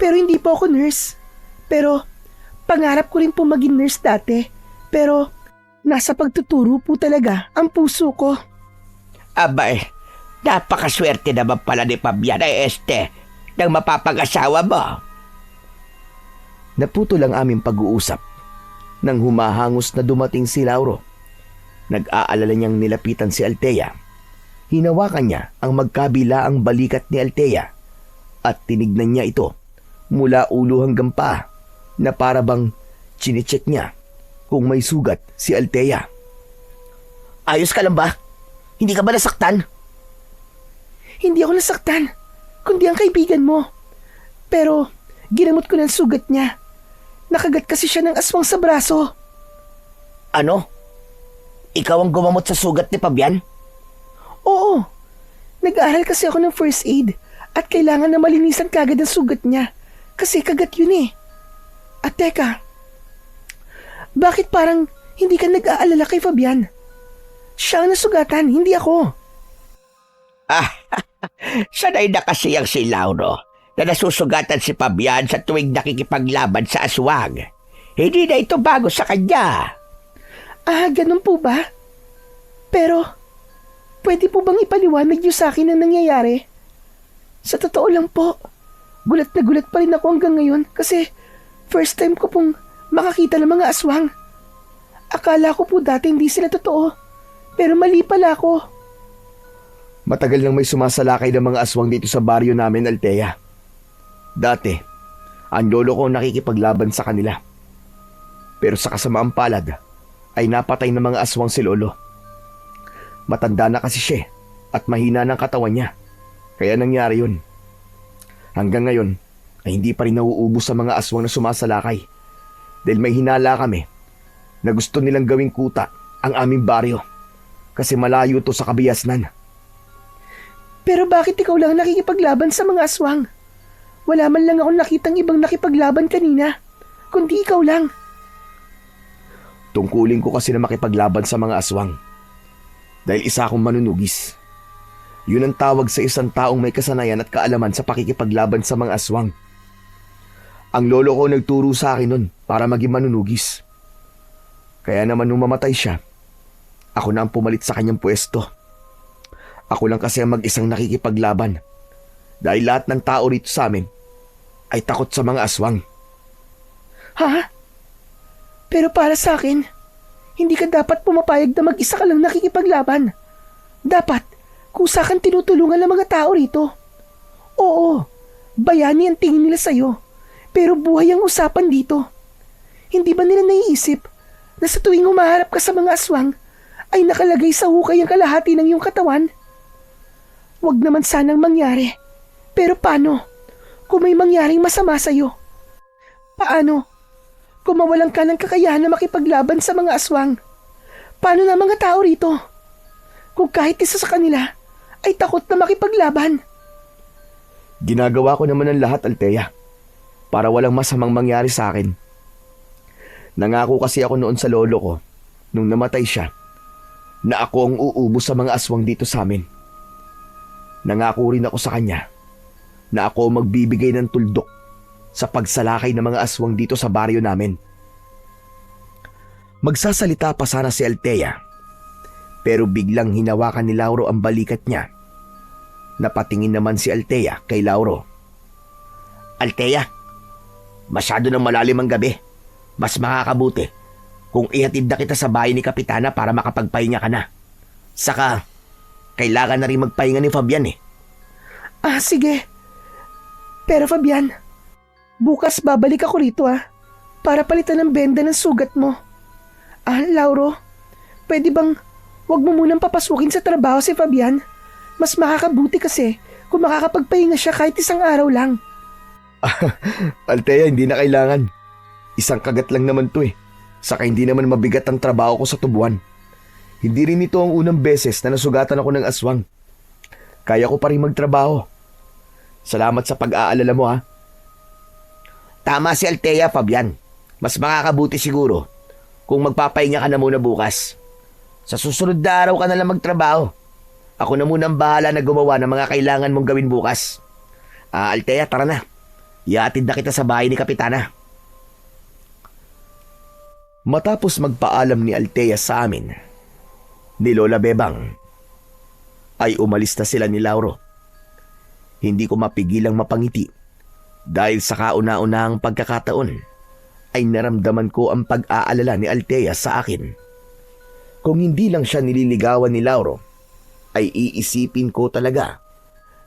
Pero hindi po ako nurse. Pero pangarap ko rin po maging nurse dati. Pero nasa pagtuturo po talaga ang puso ko. Abay, napakaswerte naman pala ni Fabian nang mapapag-asawa mo. Naputol ang aming pag-uusap nang humahangos na dumating si Lauro. Nag-aalala niyang nilapitan si Althea. Hinawakan niya ang magkabila ang balikat ni Althea at tinignan niya ito mula ulo hanggang paa na para bang chinecheck niya kung may sugat si Althea. Ayos ka lang ba? Hindi ka ba nasaktan? Hindi ako nasaktan, kundi ang kaibigan mo. Pero ginamot ko ng sugat niya. Nakagat kasi siya ng aswang sa braso. Ano? Ikaw ang gumamot sa sugat ni Fabian? Oo. Nag-aaral kasi ako ng first aid at kailangan na malinisan kagad ang sugat niya kasi kagat yun eh. At teka, bakit parang hindi ka nag-aalala kay Fabian? Siya ang nasugatan, hindi ako. Sanay na kasi ang si Lauro na nasusugatan si Fabian sa tuwing nakikipaglaban sa aswang. Hindi na ito bago sa kanya. Ganun po ba? Pero, pwede po bang ipaliwanag niyo sa akin ang nangyayari? Sa totoo lang po, gulat na gulat pa rin ako hanggang ngayon kasi first time ko pong makakita ng mga aswang. Akala ko po dati hindi sila totoo, pero mali pala ako. Matagal nang may sumasalakay ng mga aswang dito sa baryo namin, Althea. Dati, ang lolo ko nakikipaglaban sa kanila. Pero sa kasamaang palad, ay napatay ng mga aswang si lolo. Matanda na kasi siya at mahina ng katawan niya. Kaya nangyari yun. Hanggang ngayon, ay hindi pa rin nauubos sa mga aswang na sumasalakay. Dahil may hinala kami na gusto nilang gawing kuta ang aming baryo. Kasi malayo to sa Kabiasnan. Pero bakit ikaw lang nakikipaglaban sa mga aswang? Wala man lang akong nakitang ibang nakipaglaban kanina, kundi ikaw lang. Tungkulin ko kasi na makipaglaban sa mga aswang. Dahil isa akong manunugis. Yun ang tawag sa isang taong may kasanayan at kaalaman sa pakikipaglaban sa mga aswang. Ang lolo ko nagturo sa akin nun para maging manunugis. Kaya naman nung mamatay siya, ako na ang pumalit sa kanyang pwesto. Ako lang kasi ang mag-isang nakikipaglaban. Dahil lahat ng tao rito sa amin ay takot sa mga aswang. Ha? Pero para sa akin, hindi ka dapat pumapayag na mag-isa ka lang nakikipaglaban. Dapat, kusa kang tinutulungan ng mga tao rito. Oo, bayani ang tingin nila sa'yo, pero buhay ang usapan dito. Hindi ba nila naiisip na sa tuwing humaharap ka sa mga aswang, ay nakalagay sa hukay ang kalahati ng iyong katawan? Huwag naman sanang mangyari, Pero paano kung may mangyaring masama sa'yo? Paano kung mawalan ka ng kakayahan na makipaglaban sa mga aswang? Paano na mga tao rito? Kung kahit isa sa kanila ay takot na makipaglaban? Ginagawa ko naman ang lahat, Althea, para walang masamang mangyari sa akin. Nangako kasi ako noon sa lolo ko, nung namatay siya, na ako ang uubos sa mga aswang dito sa amin. Nangako rin ako sa kanya na ako ang magbibigay ng tuldok sa pagsalakay ng mga aswang dito sa baryo namin. Magsasalita pa sana si Althea, pero biglang hinawakan ni Lauro ang balikat niya. Napatingin naman si Althea kay Lauro. Althea, masyado nang malalim ang gabi. Mas makakabuti kung ihatid na kita sa bahay ni Kapitana para makapagpahinga ka na. Saka, kailangan na rin magpahinga ni Fabian eh. Sige. Pero Fabian, bukas babalik ako rito para palitan ng benda ng sugat mo. Lauro, pwede bang wag mo munang papasukin sa trabaho si Fabian? Mas makakabuti kasi kung makakapagpahinga siya kahit isang araw lang. Althea, hindi na kailangan. Isang kagat lang naman to eh. Saka hindi naman mabigat ang trabaho ko sa tubuan. Hindi rin ito ang unang beses na nasugatan ako ng aswang. Kaya ko pa rin magtrabaho. Salamat sa pag-aalala mo ha. Tama si Althea, Fabian. Mas makakabuti siguro kung magpapahinga ka na muna bukas. Sa susunod na araw ka na lang magtrabaho. Ako na muna ang bahala na gumawa ng mga kailangan mong gawin bukas. Althea, tara na. Ihatid na kita sa bahay ni Kapitana. Matapos magpaalam ni Althea sa amin, ni Lola Bebang, ay umalis na sila ni Lauro. Hindi ko mapigilang mapangiti dahil sa kauna-unahang pagkakataon ay naramdaman ko ang pag-aalala ni Althea sa akin. Kung hindi lang siya nililigawan ni Lauro, ay iisipin ko talaga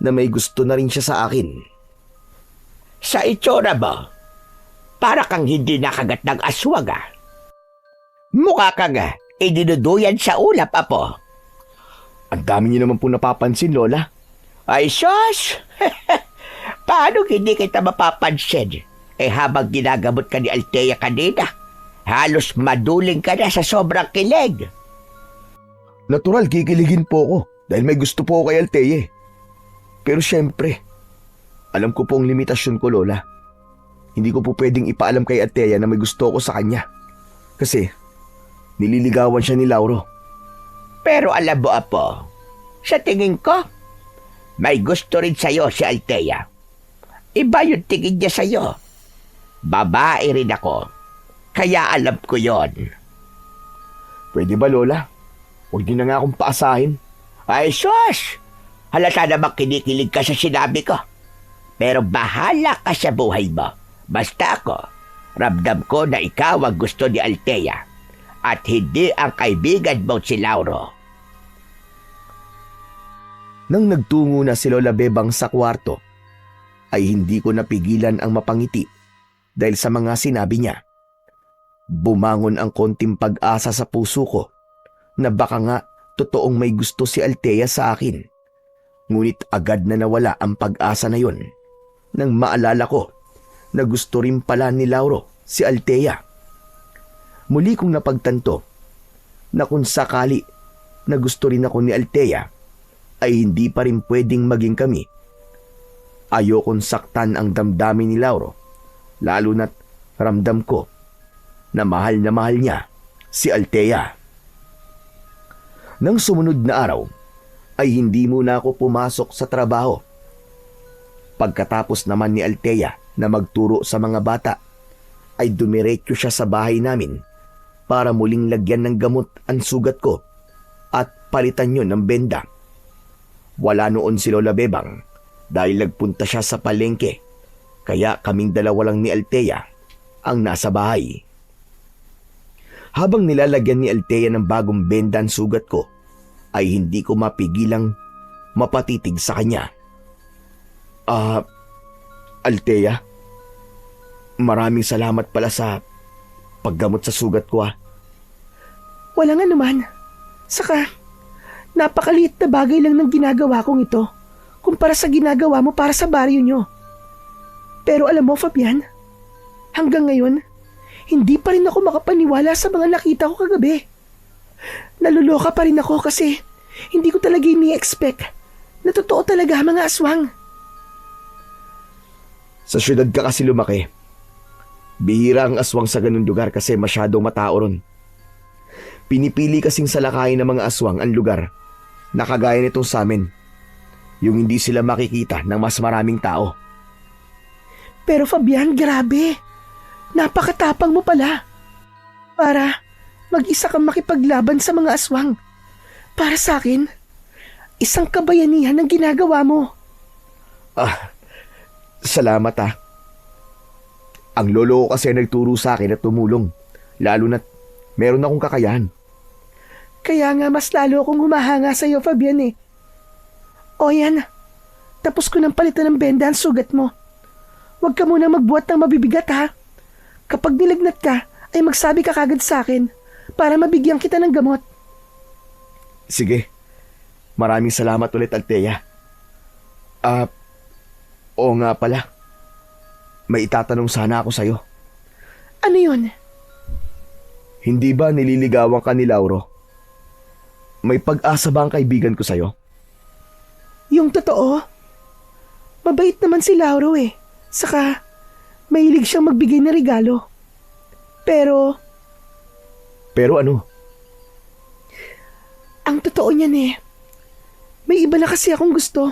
na may gusto na rin siya sa akin. Sa itsura mo, para kang hindi nakagat ng aswang Mukha kang idinuduyan sa ulap, Apo. Ang dami niyo naman po napapansin, Lola. Ay, sus! Paano hindi kita mapapansin? Habang ginagamot ka ni Althea kanina, halos maduling ka na sa sobrang kilig. Natural, kikiligin po ako dahil may gusto po ako kay Althea. Pero syempre, alam ko po ang limitasyon ko, Lola. Hindi ko po pwedeng ipaalam kay Althea na may gusto ako sa kanya. Kasi, nililigawan siya ni Lauro. Pero alam mo, Apo, sa tingin ko, may gusto rin sa'yo si Althea. Iba yung tingin niya sa'yo. Babae rin ako. Kaya alam ko yon. Pwede ba, Lola? Huwag niyo na nga akong paasahin. Ay, sus! Halata namang kinikilig ka sa sinabi ko. Pero bahala ka sa buhay mo. Basta ako, ramdam ko na ikaw ang gusto ni Althea at hindi ang kaibigan mo si Lauro. Nang nagtungo na si Lola Bebang sa kwarto, ay hindi ko napigilan ang mapangiti dahil sa mga sinabi niya. Bumangon ang konting pag-asa sa puso ko na baka nga totoong may gusto si Althea sa akin. Ngunit agad na nawala ang pag-asa na yun nang maalala ko na gusto rin pala ni Lauro si Althea. Muli kong napagtanto na kung sakali na gusto rin ako ni Althea ay hindi pa rin pwedeng maging kami. Ayokong saktan ang damdamin ni Lauro, lalo na't ramdam ko na mahal niya si Althea. Nang sumunod na araw ay hindi muna ako pumasok sa trabaho. Pagkatapos naman ni Althea na magturo sa mga bata, ay dumiretso siya sa bahay namin para muling lagyan ng gamot ang sugat ko at palitan yun ng benda. Wala noon si Lola Bebang dahil nagpunta siya sa palengke, kaya kaming dalawa lang ni Althea ang nasa bahay. Habang nilalagyan ni Althea ng bagong benda ang sugat ko, ay hindi ko mapigilang mapatitig sa kanya. Althea, maraming salamat pala sa paggamot sa sugat ko Wala nga naman. Saka, napakaliit na bagay lang ng ginagawa kong ito kumpara sa ginagawa mo para sa baryo nyo. Pero alam mo, Fabian, hanggang ngayon, hindi pa rin ako makapaniwala sa mga nakita ko kagabi. Naluloka pa rin ako kasi hindi ko talaga ini-expect na totoo talaga ang mga aswang. Sa syudad ka kasi lumaki. Bihira ang aswang sa ganun lugar kasi masyadong matao ron. Pinipili kasing salakayin ng mga aswang ang lugar na kagaya nitong sa amin. Yung hindi sila makikita ng mas maraming tao. Pero Fabian, grabe. Napakatapang mo pala. Para mag-isa kang makipaglaban sa mga aswang. Para sa akin, isang kabayanihan ang ginagawa mo. Salamat ah. Ang lolo ko kasi nagturo sa akin at tumulong. Lalo na't meron akong kakayahan. Kaya nga mas lalo akong humahanga sa iyo, Fabian eh. O yan, tapos ko nang palitan ng benda ang sugat mo. Huwag ka muna magbuhat ng mabibigat ha. Kapag nilagnat ka, ay magsabi ka kagad sa akin para mabigyan kita ng gamot. Sige. Maraming salamat ulit, Althea. Oo nga pala. May itatanong sana ako sa'yo. Ano yun? Hindi ba nililigawan ka ni Lauro? May pag-asa ba ang kaibigan ko sa'yo? Yung totoo? Mabait naman si Lauro eh. Saka, mahilig siyang magbigay ng regalo. Pero, ano? ang totoo niyan eh, may iba na kasi akong gusto.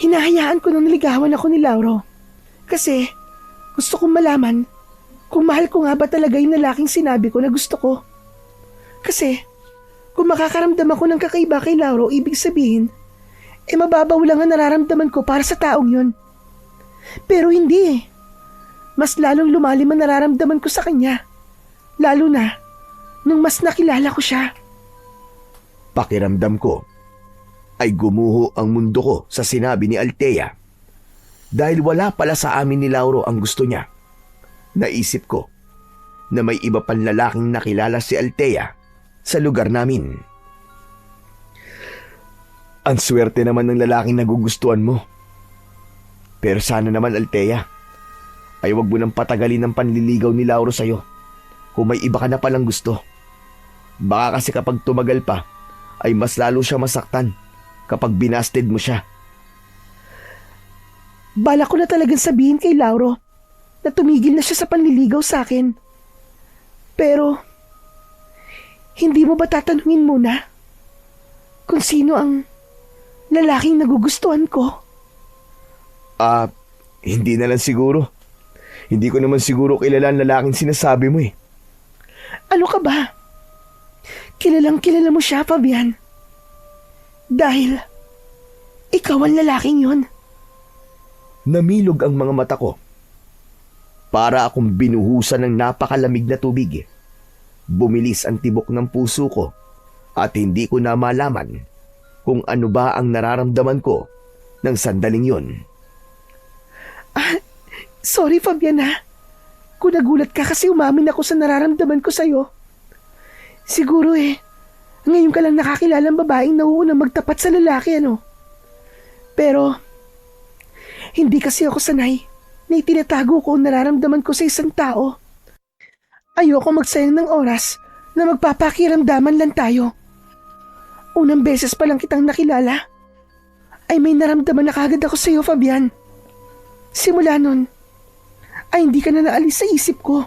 Hinahayaan ko nang niligawan ako ni Lauro. Kasi, gusto kong malaman kung mahal ko nga ba talaga yung lalaking sinabi ko na gusto ko. Kasi, kung makakaramdam ako ng kakaiba kay Lauro, ibig sabihin, mababaw lang ang nararamdaman ko para sa taong yun. Pero hindi eh. Mas lalong lumalim ang nararamdaman ko sa kanya. Lalo na, nung mas nakilala ko siya. Pakiramdam ko ay gumuho ang mundo ko sa sinabi ni Althea. Dahil wala pala sa amin ni Lauro ang gusto niya. Naisip ko na may iba pang lalaking nakilala si Althea sa lugar namin. Ang swerte naman ng lalaking nagugustuhan mo. Pero sana naman, Althea, ay wag mo nang patagalin ang panliligaw ni Lauro sa'yo kung may iba ka na palang gusto. Baka kasi kapag tumagal pa, ay mas lalo siya masaktan kapag binasted mo siya. Bala ko na talagang sabihin kay Lauro na tumigil na siya sa panliligaw sa akin. Pero, hindi mo ba tatanungin muna kung sino ang lalaking nagugustuhan ko? Hindi na lang siguro. Hindi ko naman siguro kilala ang lalaking sinasabi mo eh. Ano ka ba? Kilalang kilala mo siya, Fabian. Dahil, ikaw ang lalaking yun. Namilog ang mga mata ko. Para akong binuhusan ng napakalamig na tubig. Bumilis ang tibok ng puso ko at hindi ko na malaman kung ano ba ang nararamdaman ko ng sandaling yun. Sorry, Fabian ha. Kung nagulat ka kasi umamin ako sa nararamdaman ko sa'yo. Siguro ngayon ka lang nakakilala ng babaeng nauuna magtapat sa lalaki, ano? Pero, hindi kasi ako sanay na itinatago ko ang nararamdaman ko sa isang tao. Ayoko magsayang ng oras na magpapakiramdaman lang tayo. Unang beses pa lang kitang nakilala, ay may naramdaman na kagad ako sa iyo, Fabian. Simula nun, ay hindi ka na naalis sa isip ko.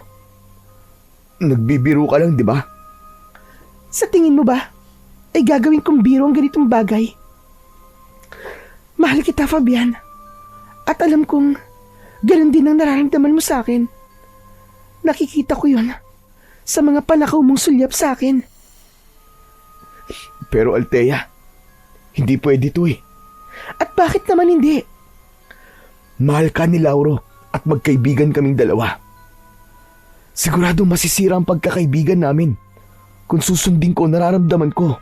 Nagbibiro ka lang, di ba? Sa tingin mo ba, ay gagawin kong biro ang ganitong bagay? Mahal kita, Fabian. At alam kong ganun din ang nararamdaman mo sa akin. Nakikita ko yun sa mga panakaw mong sulyap sa akin. Pero Althea, hindi pwede to eh. At bakit naman hindi? Mahal ka ni Lauro at magkaibigan kaming dalawa. Siguradong masisira ang pagkakaibigan namin kung susundin ko ang nararamdaman ko.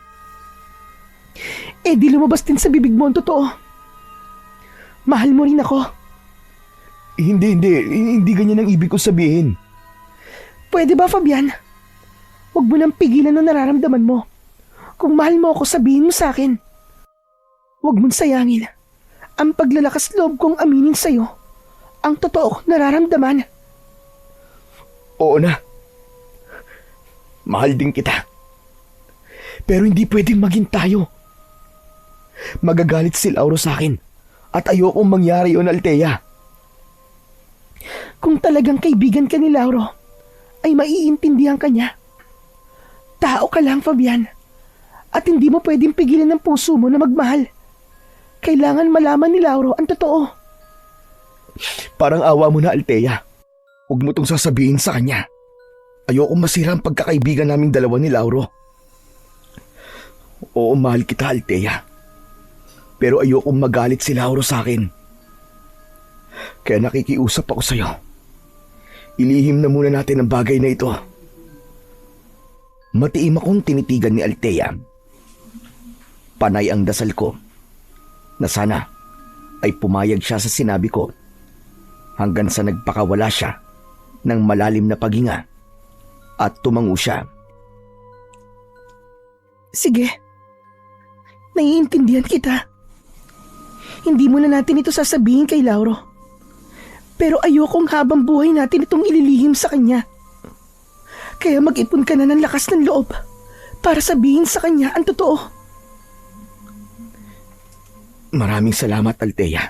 Di lumabas din sa bibig mo ang totoo. Mahal mo rin ako. Hindi ganyan ang ibig ko sabihin. Pwede ba, Fabian? Huwag mo nang pigilan ang nararamdaman mo. Kung mahal mo ako, sabihin mo sa akin. Huwag mong sayangin ang paglalakas loob kong aminin sa'yo ang totoo nararamdaman. Oo na. Mahal din kita. Pero hindi pwedeng maging tayo. Magagalit si Lauro sa akin at ayokong mangyari yun, Althea. Kung talagang kaibigan ka ni Lauro, ay maiintindihan ka niya. Tao ka lang, Fabian. At hindi mo pwedeng pigilan ng puso mo na magmahal. Kailangan malaman ni Lauro ang totoo. Parang awa mo na, Althea. Huwag mo tong sasabihin sa kanya. Ayokong masira ang pagkakaibigan naming dalawa ni Lauro. Oo, mahal kita, Althea. Pero ayokong magalit si Lauro sa akin. Kaya nakikiusap ako sa'yo. Ilihim na muna natin ang bagay na ito. Matiim akong tinitigan ni Althea. Panay ang dasal ko na sana ay pumayag siya sa sinabi ko hanggang sa nagpakawala siya ng malalim na paghinga at tumango siya. Sige. Naiintindihan kita. Hindi mo na natin ito sasabihin kay Lauro. Pero ayokong habang buhay natin itong ililihim sa kanya. Kaya mag-ipon ka na ng lakas ng loob para sabihin sa kanya ang totoo. Maraming salamat, Althea.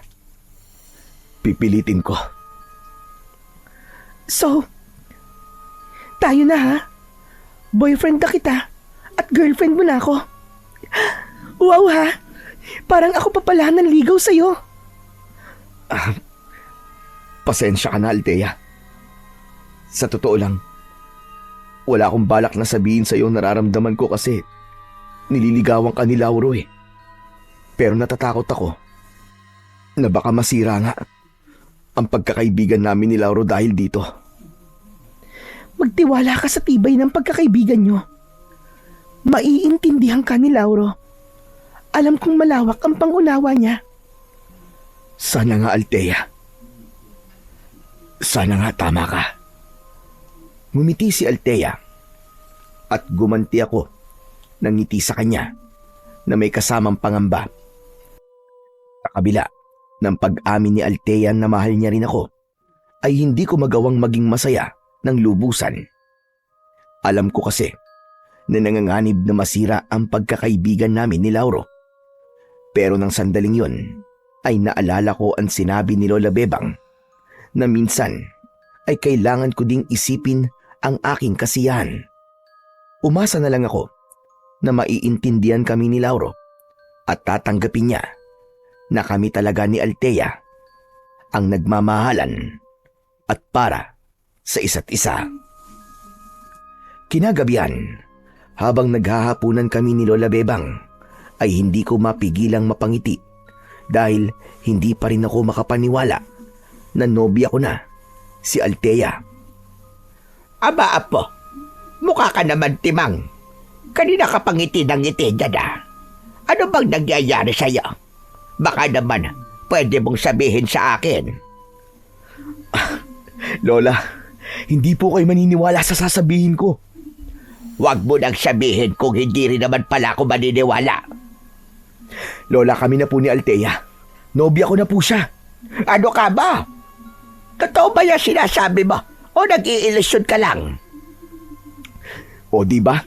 Pipilitin ko. So, tayo na ha? Boyfriend na kita at girlfriend mo na ako. Wow ha? Parang ako pa pala nanligaw sa'yo. Pasensya ka na, Althea. Sa totoo lang, wala akong balak na sabihin sa'yo nararamdaman ko kasi nililigawan ka ni Lauro eh. Pero natatakot ako na baka masira nga ang pagkakaibigan namin ni Lauro dahil dito. Magtiwala ka sa tibay ng pagkakaibigan nyo. Maiintindihan ka ni Lauro. Alam kong malawak ang pangunawa niya. Sana nga, Althea. Sana nga tama ka. Ngumiti si Althea at gumanti ako ng ngiti sa kanya na may kasamang pangamba. Sa kabila ng pag-amin ni Althea na mahal niya rin ako, ay hindi ko magawang maging masaya ng lubusan. Alam ko kasi na nanganganib na masira ang pagkakaibigan namin ni Lauro. Pero nang sandaling yun, ay naalala ko ang sinabi ni Lola Bebang na minsan ay kailangan ko ding isipin ang aking kasiyahan. Umasa na lang ako na maiintindihan kami ni Lauro at tatanggapin niya na kami talaga ni Althea ang nagmamahalan at para sa isa't isa. Kinagabihan, habang naghahapunan kami ni Lola Bebang, ay hindi ko mapigilang mapangiti dahil hindi pa rin ako makapaniwala na nobya ko na si Althea. Aba, apo, mukha ka naman timang. Kanina ka pangiti ng ngiti dyan ah. Ano bang nangyayari sa'yo? Baka naman pwede mong sabihin sa akin. Lola, hindi po kayo maniniwala sa sasabihin ko. Huwag mo nang sabihin kung hindi rin naman pala ako maniniwala. Lola, kami na po ni Althea. Nobya ko na po siya. Ano ka ba? Totoo ba yung sinasabi mo? O nag-iilusyon ka lang? O di ba?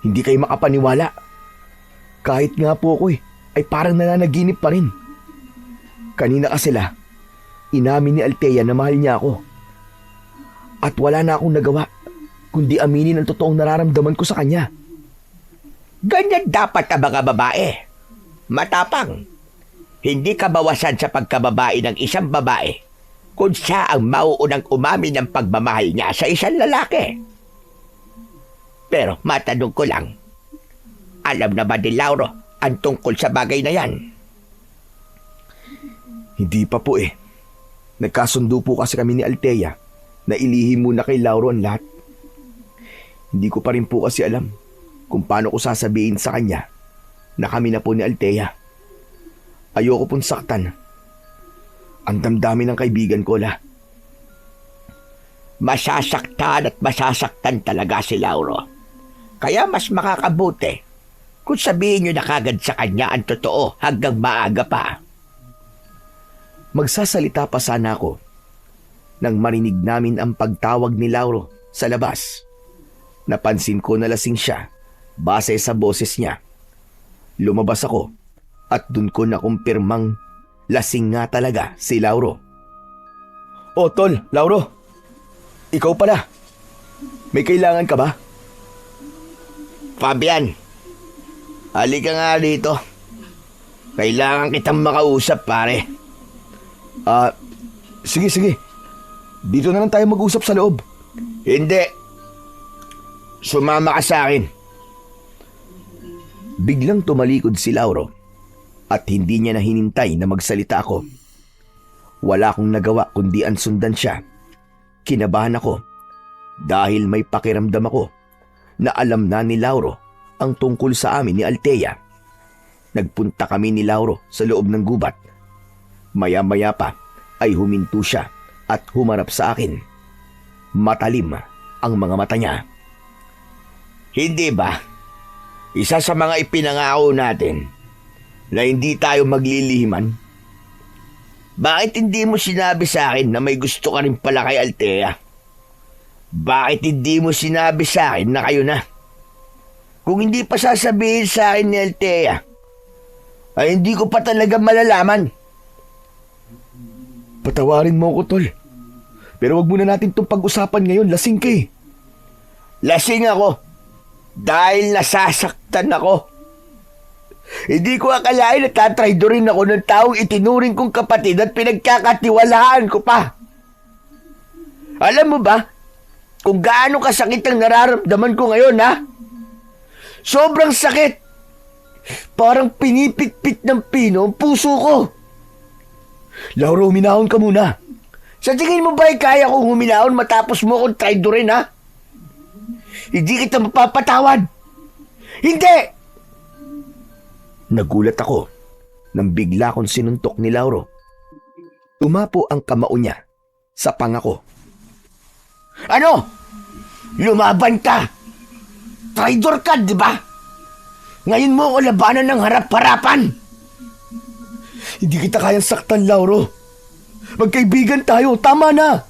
Hindi kayo makapaniwala. Kahit nga po ako ay parang nananaginip pa rin. Kanina kasi inamin ni Althea na mahal niya ako. At wala na akong nagawa kundi aminin ang totoong nararamdaman ko sa kanya. Ganyan dapat ang mga babae. Matapang. Hindi ka bawasan sa pagkababae ng isang babae kung siya ang mauunang umamin ng pagmamahal niya sa isang lalaki. Pero matanong ko lang, alam na ba ni Lauro ang tungkol sa bagay na yan? Hindi pa po eh. Nagkasundo po kasi kami ni Althea na ilihim muna kay Lauro ang lahat. Hindi ko pa rin po kasi alam kung paano ko sasabihin sa kanya na kami na po ni Althea. Ayoko pong saktan ang damdamin ng kaibigan ko, La. Masasaktan at masasaktan talaga si Lauro. Kaya mas makakabuti Kung sabihin nyo na kagad sa kanya ang totoo hanggang maaga pa. Magsasalita pa sana ako nang marinig namin ang pagtawag ni Lauro sa labas. Napansin ko na lasing siya base sa boses niya. Lumabas ako at dun ko nakumpirmang lasing nga talaga si Lauro. "Oh, tol, Lauro. Ikaw pala. May kailangan ka ba?" Fabian, halika nga dito. Kailangan kitang makausap, pare. Sige. Dito na lang tayo mag-usap sa loob. Hindi. Sumama ka sa akin. Biglang tumalikod si Lauro at hindi niya na hinintay na magsalita ako. Wala akong nagawa kundi ansundan siya. Kinabahan ako dahil may pakiramdam ako na alam na ni Lauro ang tungkol sa amin ni Althea. Nagpunta kami ni Lauro sa loob ng gubat. Maya-maya pa ay huminto siya at humarap sa akin. Matalim ang mga mata niya. Hindi ba? Isa sa mga ipinangako natin na hindi tayo maglilihiman. Bakit hindi mo sinabi sa akin na may gusto ka rin pala kay Althea? Bakit hindi mo sinabi sa akin na kayo na? Kung hindi pa sasabihin sa akin ni Althea, ay hindi ko pa talaga malalaman. Patawarin mo ko, tol. Pero wag muna natin itong pag-usapan ngayon. Lasing ka eh. Lasing ako dahil nasasaktan ako. Hindi ko akalain na tatraydorin ako ng taong itinuring kong kapatid at pinagkakatiwalaan ko pa. Alam mo ba kung gaano kasakit ang nararamdaman ko ngayon, ha? Sobrang sakit. Parang pinipitpit ng pino ang puso ko. Lauro, huminahon ka muna. Sa tingin mo ba ay kaya kong huminahon matapos mo akong traydorin, ha? Hindi kita mapapatawad. Hindi! Nagulat ako nang bigla kong sinuntok ni Lauro. Tumapo ang kamao niya sa pangako. Ano? Lumaban ka? Traidor ka, di ba? Ngayon mo ako labanan ng harap-harapan. Hindi kita kayang saktan, Lauro. Magkaibigan tayo, tama na.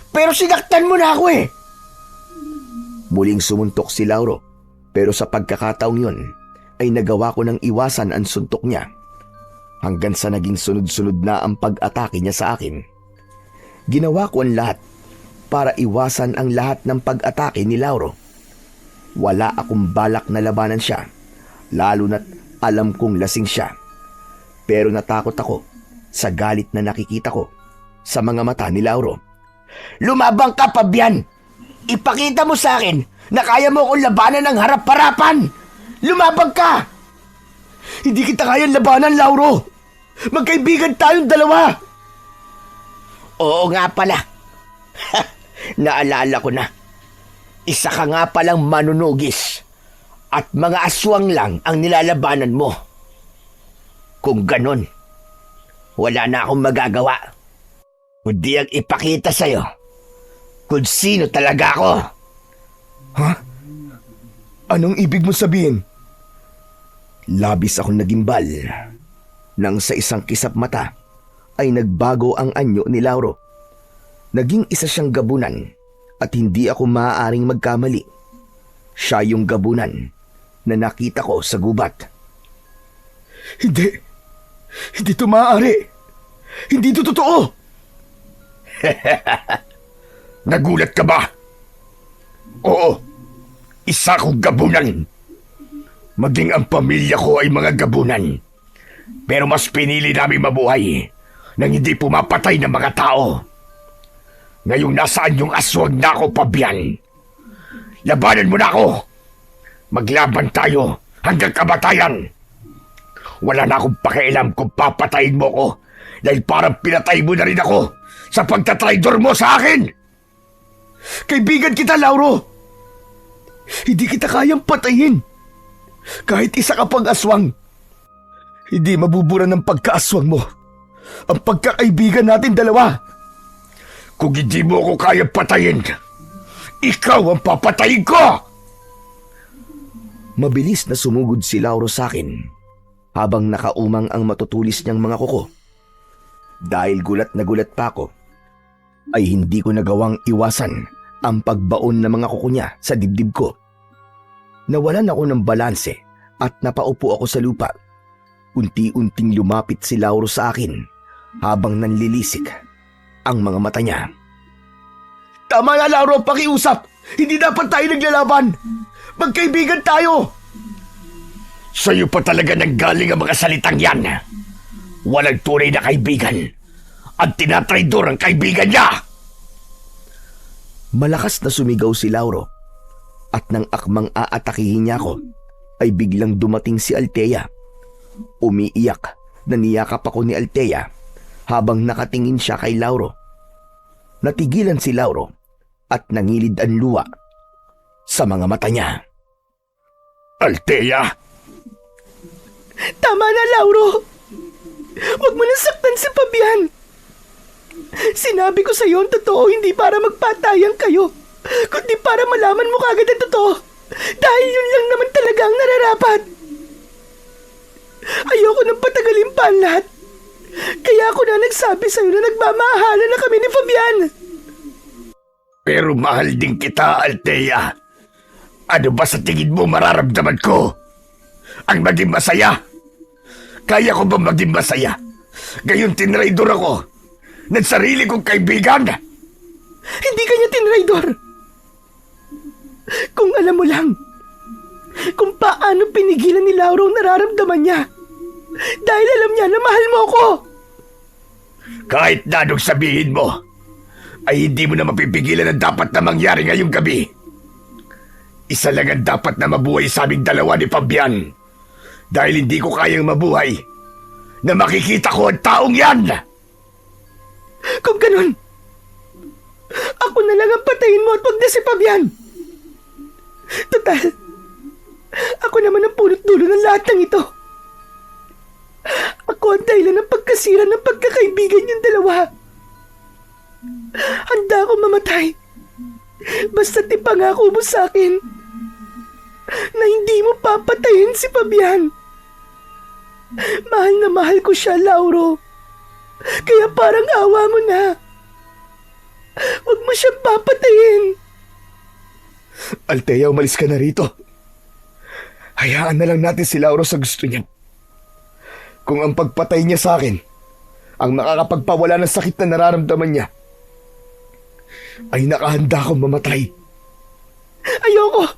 Pero sinaktan mo na ako eh. Muling sumuntok si Lauro, pero sa pagkakataong yun, ay nagawa ko ng iwasan ang suntok niya. Hanggang sa naging sunod-sunod na ang pag-atake niya sa akin. Ginawa ko ang lahat para iwasan ang lahat ng pag-atake ni Lauro. Wala akong balak na labanan siya, lalo na't alam kong lasing siya. Pero natakot ako sa galit na nakikita ko sa mga mata ni Lauro. Lumabang ka, Fabian! Ipakita mo sa akin na kaya mo akong labanan ng harap-harapan! Lumabang ka! Hindi kita kayang labanan, Lauro! Magkaibigan tayong dalawa! Oo nga pala. Naalala ko na. Isa ka nga palang manunugis at mga aswang lang ang nilalabanan mo. Kung ganon, wala na akong magagawa. Kundi ang ipakita sa'yo kung sino talaga ako. Ha? Anong ibig mo sabihin? Labis akong nagimbal nang sa isang kisap mata ay nagbago ang anyo ni Lauro. Naging isa siyang gabunan at hindi ako maaaring magkamali. Siya yung gabunan na nakita ko sa gubat. Hindi to maaari. Hindi to totoo. Nagulat ka ba? Oo, isa kong gabunan. Maging ang pamilya ko ay mga gabunan. Pero mas pinili namin mabuhay nang hindi pumapatay ng mga tao. Ngayong nasaan yung aswang na ako, Fabian? Labanan mo na ako. Maglaban tayo hanggang kamatayan. Wala na akong pakialam kung papatayin mo ko dahil parang pinatay mo na rin ako sa pagtatraidor mo sa akin. Kaibigan kita, Lauro. Hindi kita kayang patayin. Kahit isa ka pang aswang. Hindi mabubura ng pagkaaswang mo ang pagkakaibigan natin dalawa. Kung hindi mo ako kayang patayin, ikaw ang papatayin ko! Mabilis na sumugod si Lauro sa akin habang nakaumang ang matutulis niyang mga kuko. Dahil gulat na gulat pa ako, ay hindi ko nagawang iwasan ang pagbaon ng mga kuko niya sa dibdib ko. Nawalan ako ng balanse at napaupo ako sa lupa. Unti-unting lumapit si Lauro sa akin habang nanlilisik ang mga mata niya. Tama na, Lauro, pakiusap! Hindi dapat tayo naglalaban! Magkaibigan tayo! Sa'yo pa talaga nanggaling ang mga salitang yan. Walang tunay na kaibigan. Ang tinatraidor ang kaibigan niya! Malakas na sumigaw si Lauro at nang akmang aatakihin niya ako ay biglang dumating si Althea. Umiiyak na niyakap ako ni Althea habang nakatingin siya kay Lauro. Natigilan si Lauro at nangilid ang luha sa mga mata niya. Althea! Tama na, Lauro! Huwag mo nang saktan si Fabian! Sinabi ko sa iyo ang totoo hindi para magpatayan kayo, kundi para malaman mo kagad ang totoo. Dahil yun lang naman talaga ang nararapat. Ayoko nang patagalin pa ang lahat. Kaya ako na nagsabi sa iyo na nagmamahalan na kami ni Fabian. Pero mahal din kita, Althea. Ano ba sa tingin mo mararamdaman ko? Ang maging masaya? Kaya ko ba maging masaya? Gayon tinraidor ako ng sarili kong kaibigan? Hindi kanya tinraidor. Kung alam mo lang, kung paano pinigilan ni Lauro ang nararamdaman niya. Dahil alam niya na mahal mo ako. Kahit na anong sabihin mo, ay hindi mo na mapipigilan ang dapat na mangyari ngayong gabi. Isa lang ang dapat na mabuhay sa aming dalawa ni Fabian. Dahil hindi ko kayang mabuhay na makikita ko ang taong yan. Kung ganun, ako na lang ang patayin mo at wag na si Fabian. Total, ako naman ang punot dulo ng lahat ng ito. Ako ang dahilan ng pagkasira ng pagkakaibigan yung dalawa. Handa akong mamatay. Basta't ipangako mo sa akin na hindi mo papatayin si Fabian. Mahal na mahal ko siya, Lauro. Kaya parang awa mo na. Huwag mo siyang papatayin. Althea, umalis ka na rito. Hayaan na lang natin si Lauro sa gusto niya. Kung ang pagpatay niya sa akin ang nakakapagpawala ng sakit na nararamdaman niya, ay nakahanda akong mamatay. Ayoko.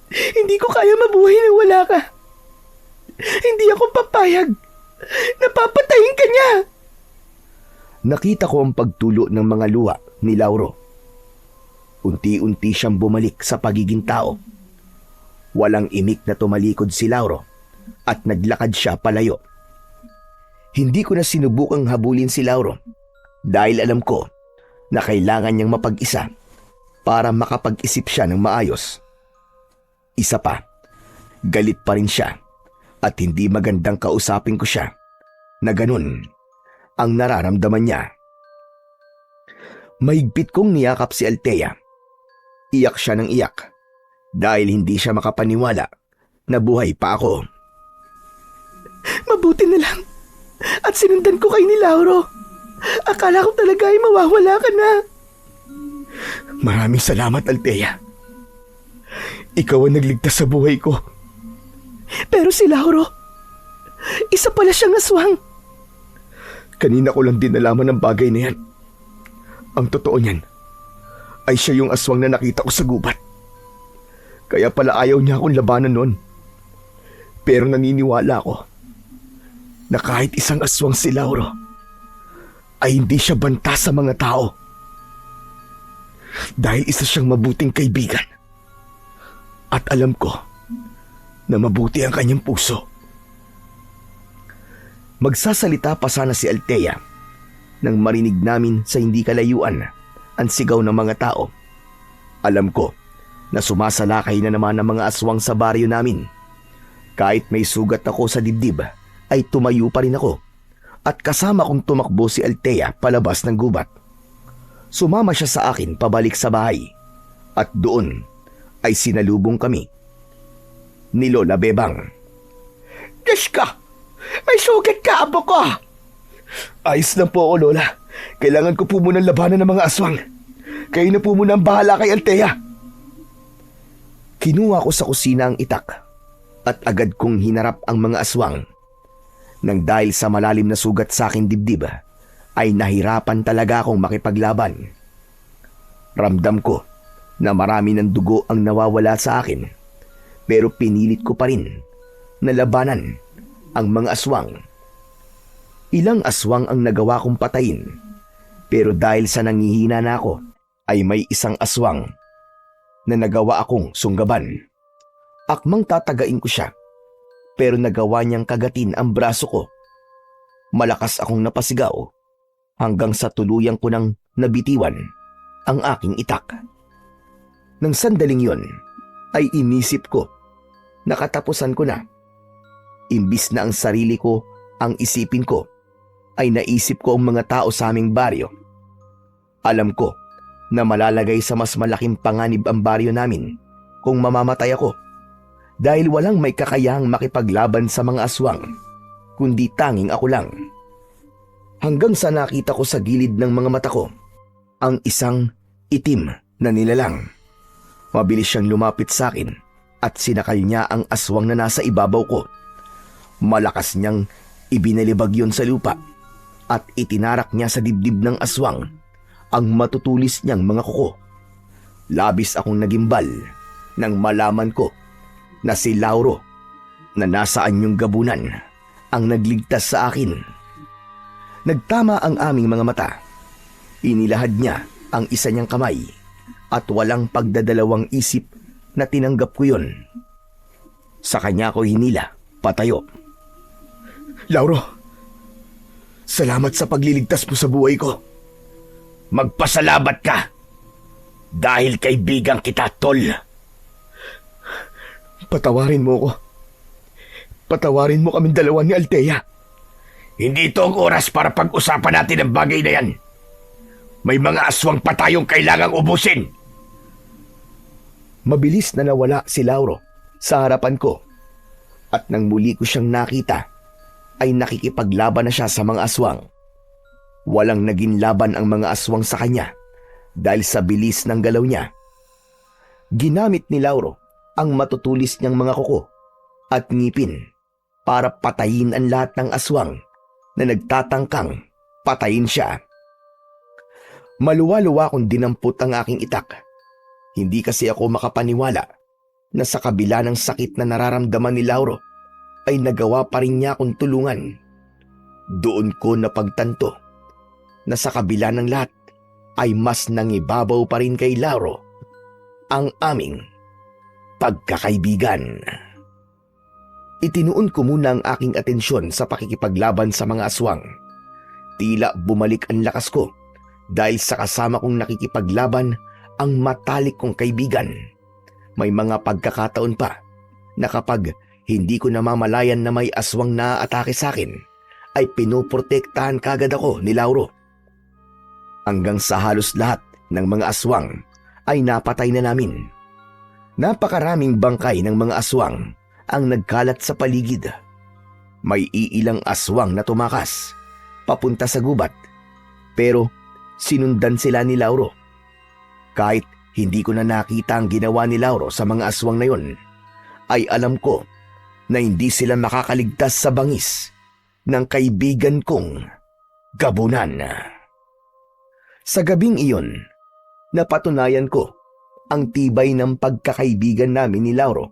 Hindi ko kaya mabuhay na wala ka. Hindi ako papayag. Napapatayin ka niya. Nakita ko ang pagtulo ng mga luha ni Lauro. Unti-unti siyang bumalik sa pagiging tao. Walang imik na tumalikod si Lauro at naglakad siya palayo. Hindi ko na sinubukang habulin si Lauro dahil alam ko na kailangan niyang mapag-isa para makapag-isip siya ng maayos. Isa pa, galit pa rin siya at hindi magandang kausapin ko siya na ganun ang nararamdaman niya. Mahigpit kong niyakap si Althea. Iyak siya ng iyak dahil hindi siya makapaniwala na buhay pa ako. Mabuti na lang at sinundan ko kay ni Lauro. Akala ko talaga ay mawawala ka na. Maraming salamat, Althea. Ikaw ang nagligtas sa buhay ko. Pero si Lauro, isa pala siyang aswang. Kanina ko lang din nalaman ang bagay na yan. Ang totoo niyan ay siya yung aswang na nakita ko sa gubat. Kaya pala ayaw niya akong labanan noon. Pero naniniwala ako na kahit isang aswang si Lauro ay hindi siya banta sa mga tao. Dahil isa siyang mabuting kaibigan. At alam ko na mabuti ang kanyang puso. Magsasalita pa sana si Althea nang marinig namin sa hindi kalayuan ang sigaw ng mga tao. Alam ko na sumasalakay na naman ang mga aswang sa baryo namin. Kahit may sugat ako sa dibdib, ay tumayo pa rin ako at kasama kong tumakbo si Althea palabas ng gubat. Sumama siya sa akin pabalik sa bahay at doon ay sinalubong kami. ni Lola Bebang. Diyos ka! May sugat ka, abo ko! Ayos lang po ako, Lola. Kailangan ko po munang labanan ng mga aswang. Kayo na po muna ang bahala kay Althea. Kinuha ko sa kusina ang itak at agad kong hinarap ang mga aswang. Nang dahil sa malalim na sugat sa aking dibdib, ay nahirapan talaga akong makipaglaban. Ramdam ko na marami ng dugo ang nawawala sa akin, pero pinilit ko pa rin na labanan ang mga aswang. Ilang aswang ang nagawa kong patayin, pero dahil sa nangihina na ako, ay may isang aswang na nagawa akong sunggaban. Akmang tatagain ko siya, pero nagawa niyang kagatin ang braso ko. Malakas akong napasigaw hanggang sa tuluyan ko nang nabitiwan ang aking itak. Nang sandaling yon, ay inisip ko na katapusan ko na. Imbis na ang sarili ko ang isipin ko, ay naisip ko ang mga tao sa aming baryo. Alam ko na malalagay sa mas malaking panganib ang baryo namin kung mamamatay ako, dahil walang may kakayahang makipaglaban sa mga aswang, kundi tanging ako lang. Hanggang sa nakita ko sa gilid ng mga mata ko ang isang itim na nilalang. Mabilis siyang lumapit sa akin at sinakal niya ang aswang na nasa ibabaw ko. Malakas niyang ibinalibag yon sa lupa at itinarak niya sa dibdib ng aswang ang matutulis niyang mga kuko. Labis akong nagimbal nang malaman ko na si Lauro na nasa anyong gabunan ang nagligtas sa akin. Nagtama ang aming mga mata. Inilahad niya ang isa niyang kamay at walang pagdadalawang isip na tinanggap ko yon. Sa kanya ko hinila patayo. Lauro, salamat sa pagliligtas mo sa buhay ko. Magpasalamat ka! Dahil kaibigan kita, tol. Patawarin mo ko. Patawarin mo kaming dalawa ni Althea. Hindi ito ang oras para pag-usapan natin ang bagay na yan. May mga aswang pa tayong kailangang ubusin. Mabilis na nawala si Lauro sa harapan ko, at nang muli ko siyang nakita, ay nakikipaglaban na siya sa mga aswang. Walang naging laban ang mga aswang sa kanya dahil sa bilis ng galaw niya. Ginamit ni Lauro ang matutulis niyang mga kuko at ngipin para patayin ang lahat ng aswang na nagtatangkang patayin siya. Maluwa-luwa kong dinampot ang aking itak. Hindi kasi ako makapaniwala na sa kabila ng sakit na nararamdaman ni Lauro, ay nagawa pa rin niya akong tulungan. Doon ko napagtanto na sa kabila ng lahat ay mas nangibabaw pa rin kay Lauro ang aming pagkakaibigan. Itinuon ko muna ang aking atensyon sa pakikipaglaban sa mga aswang. Tila bumalik ang lakas ko dahil sa kasama kong nakikipaglaban ang matalik kong kaibigan. May mga pagkakataon pa na kapag hindi ko namamalayan na may aswang na atake sa akin, ay pinoprotektahan kagad ako ni Lauro. Hanggang sa halos lahat ng mga aswang ay napatay na namin. Napakaraming bangkay ng mga aswang ang nagkalat sa paligid. May iilang aswang na tumakas papunta sa gubat, pero sinundan sila ni Lauro. Kahit hindi ko na nakita ang ginawa ni Lauro sa mga aswang na yon, ay alam ko na hindi sila makakaligtas sa bangis ng kaibigan kong gabunan. Sa gabing iyon, napatunayan ko ang tibay ng pagkakaibigan namin ni Lauro.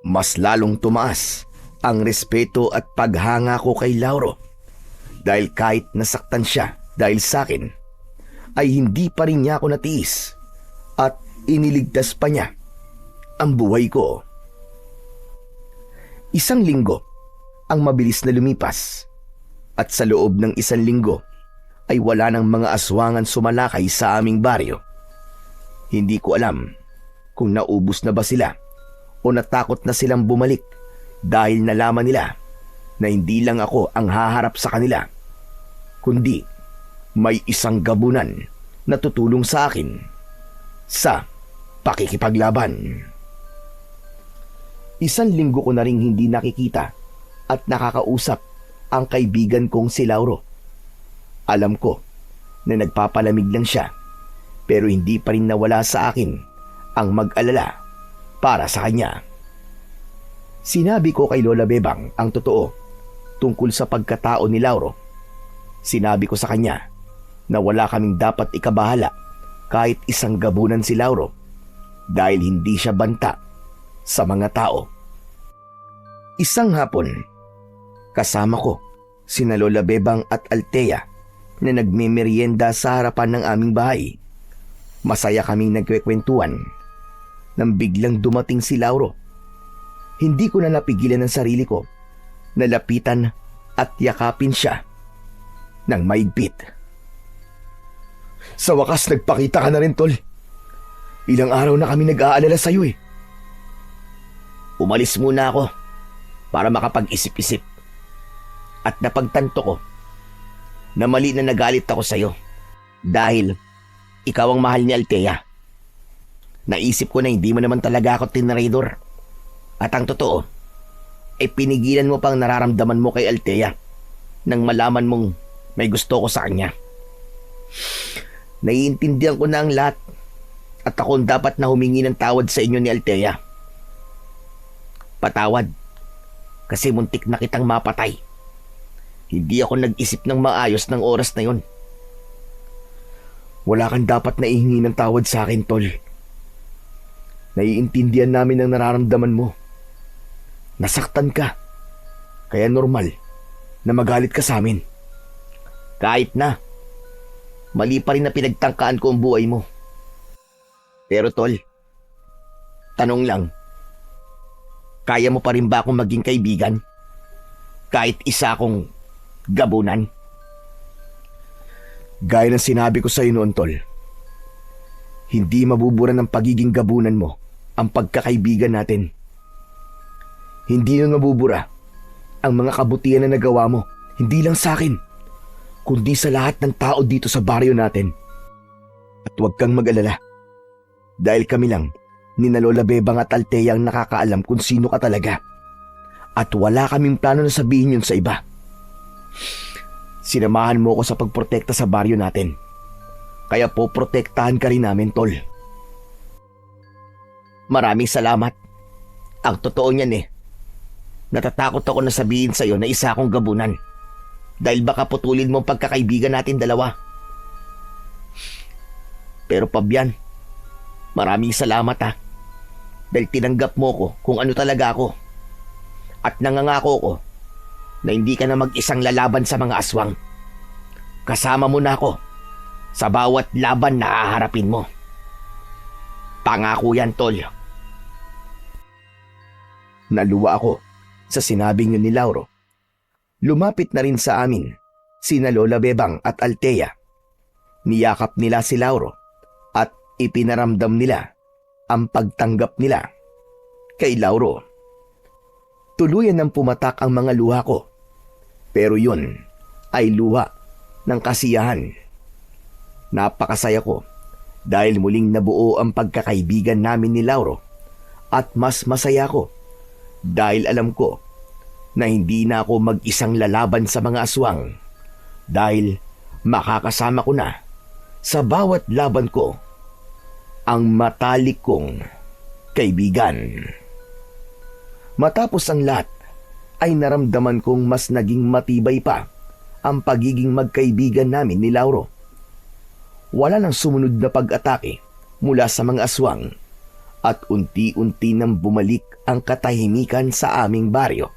Mas lalong tumaas ang respeto at paghanga ko kay Lauro, dahil kahit nasaktan siya dahil sa akin, ay hindi pa rin niya ako natiis at iniligtas pa niya ang buhay ko. Isang linggo ang mabilis na lumipas, at sa loob ng isang linggo ay wala ng mga aswangan sumalakay sa aming baryo. Hindi ko alam kung naubos na ba sila o natakot na silang bumalik dahil nalaman nila na hindi lang ako ang haharap sa kanila, kundi may isang gabunan na tutulong sa akin sa pakikipaglaban. 1 linggo ko na ring hindi nakikita at nakakausap ang kaibigan kong si Lauro. Alam ko na nagpapalamig lang siya, pero hindi pa rin nawala sa akin ang mag-alala para sa kanya. Sinabi ko kay Lola Bebang ang totoo tungkol sa pagkatao ni Lauro. Sinabi ko sa kanya na wala kaming dapat ikabahala kahit isang gabunan si Lauro dahil hindi siya banta sa mga tao. Isang hapon, kasama ko sina Lola Bebang at Althea na nagmemeryenda sa harapan ng aming bahay. Masaya kaming nagkwekwentuhan nang biglang dumating si Lauro. Hindi ko na napigilan ang sarili ko na lapitan at yakapin siya ng maigpit. Sa wakas nagpakita ka na rin, Tol. Ilang araw na kami nag-aalala sa'yo eh. Umalis muna ako para makapag-isip-isip. At napagtanto ko na mali na nagalit ako sa'yo dahil ikaw ang mahal ni Althea. Naisip ko na hindi mo naman talaga ako tinraidor. At ang totoo, ay pinigilan mo pang nararamdaman mo kay Althea nang malaman mong may gusto ko sa kanya. Naiintindihan ko na ang lahat at ako ang dapat na humingi ng tawad sa inyo ni Althea. Patawad kasi muntik na kitang mapatay. Hindi ako nag-isip ng maayos ng oras na yon. Wala kang dapat na ihingi ng tawad sa akin, Tol. Naiintindihan namin ang nararamdaman mo. Nasaktan ka. Kaya normal na magalit ka sa amin. Kahit na, mali pa rin na pinagtangkaan ko ang buhay mo. Pero Tol, tanong lang, kaya mo pa rin ba akong maging kaibigan? Kahit isa akong gabunan? Gaya ng sinabi ko sa iyo noon, Tol, hindi mabubura ng pagiging gabunan mo ang pagkakaibigan natin. Hindi nun mabubura ang mga kabutihan na nagawa mo, hindi lang sa akin, kundi sa lahat ng tao dito sa baryo natin. At huwag kang mag-alala, dahil kami lang ni na Lola Bebang at Althea ang nakakaalam kung sino ka talaga. At wala kaming plano na sabihin yun sa iba. Sinamahan mo ako sa pagprotekta sa baryo natin. Kaya poprotektahan ka rin namin, Tol. Maraming salamat. Ang totoo niyan natatakot ako na sabihin sa'yo na isa akong gabunan. Dahil baka putulin mo ang pagkakaibigan natin dalawa. Pero Pabian, maraming salamat dahil tinanggap mo ko kung ano talaga ako. At nangangako ko na hindi ka na mag-isang lalaban sa mga aswang. Kasama mo na ako sa bawat laban na haharapin mo. Pangako yan, Tol. Naluwa ako sa sinabing yun ni Lauro. Lumapit na rin sa amin sina Lola Bebang at Althea. Niyakap nila si Lauro at ipinaramdam nila ang pagtanggap nila kay Lauro. Tuluyan ng pumatak ang mga luha ko, pero yun ay luha ng kasiyahan. Napakasaya ko dahil muling nabuo ang pagkakaibigan namin ni Lauro at mas masaya ko dahil alam ko na hindi na ako mag-isang lalaban sa mga aswang dahil makakasama ko na sa bawat laban ko ang matalik kong kaibigan. Matapos ang lahat ay naramdaman kong mas naging matibay pa ang pagiging magkaibigan namin ni Lauro. Wala nang sumunod na pag-atake mula sa mga aswang at unti-unti nang bumalik ang katahimikan sa aming baryo.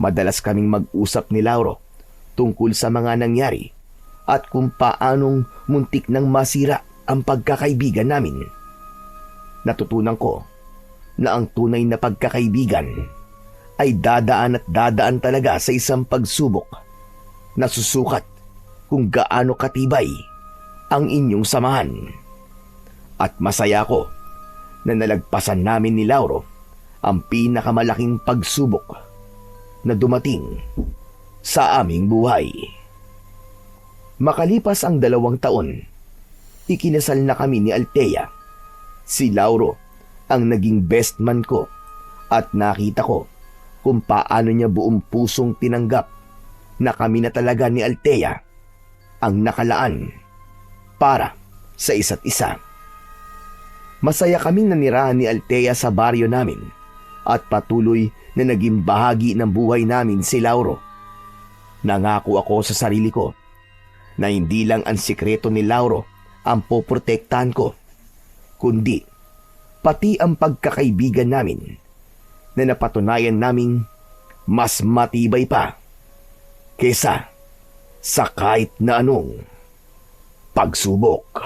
Madalas kaming mag-usap ni Lauro tungkol sa mga nangyari at kung paanong muntik nang masira ang pagkakaibigan namin. Natutunan ko na ang tunay na pagkakaibigan ay dadaan at dadaan talaga sa isang pagsubok na susukat kung gaano katibay ang inyong samahan. At masaya ko na nalagpasan namin ni Lauro ang pinakamalaking pagsubok na dumating sa aming buhay. Makalipas ang 2 taon, ikinasal na kami ni Althea. Si Lauro ang naging best man ko at nakita ko kung paano niya buong pusong tinanggap na kami na talaga ni Althea ang nakalaan para sa isa't isa. Masaya kaming nanirahan ni Althea sa baryo namin at patuloy na naging bahagi ng buhay namin si Lauro. Nangako ako sa sarili ko na hindi lang ang sikreto ni Lauro ang poprotektahan ko, kundi pati ang pagkakaibigan namin na napatunayan naming mas matibay pa kesa sa kahit na anong pagsubok.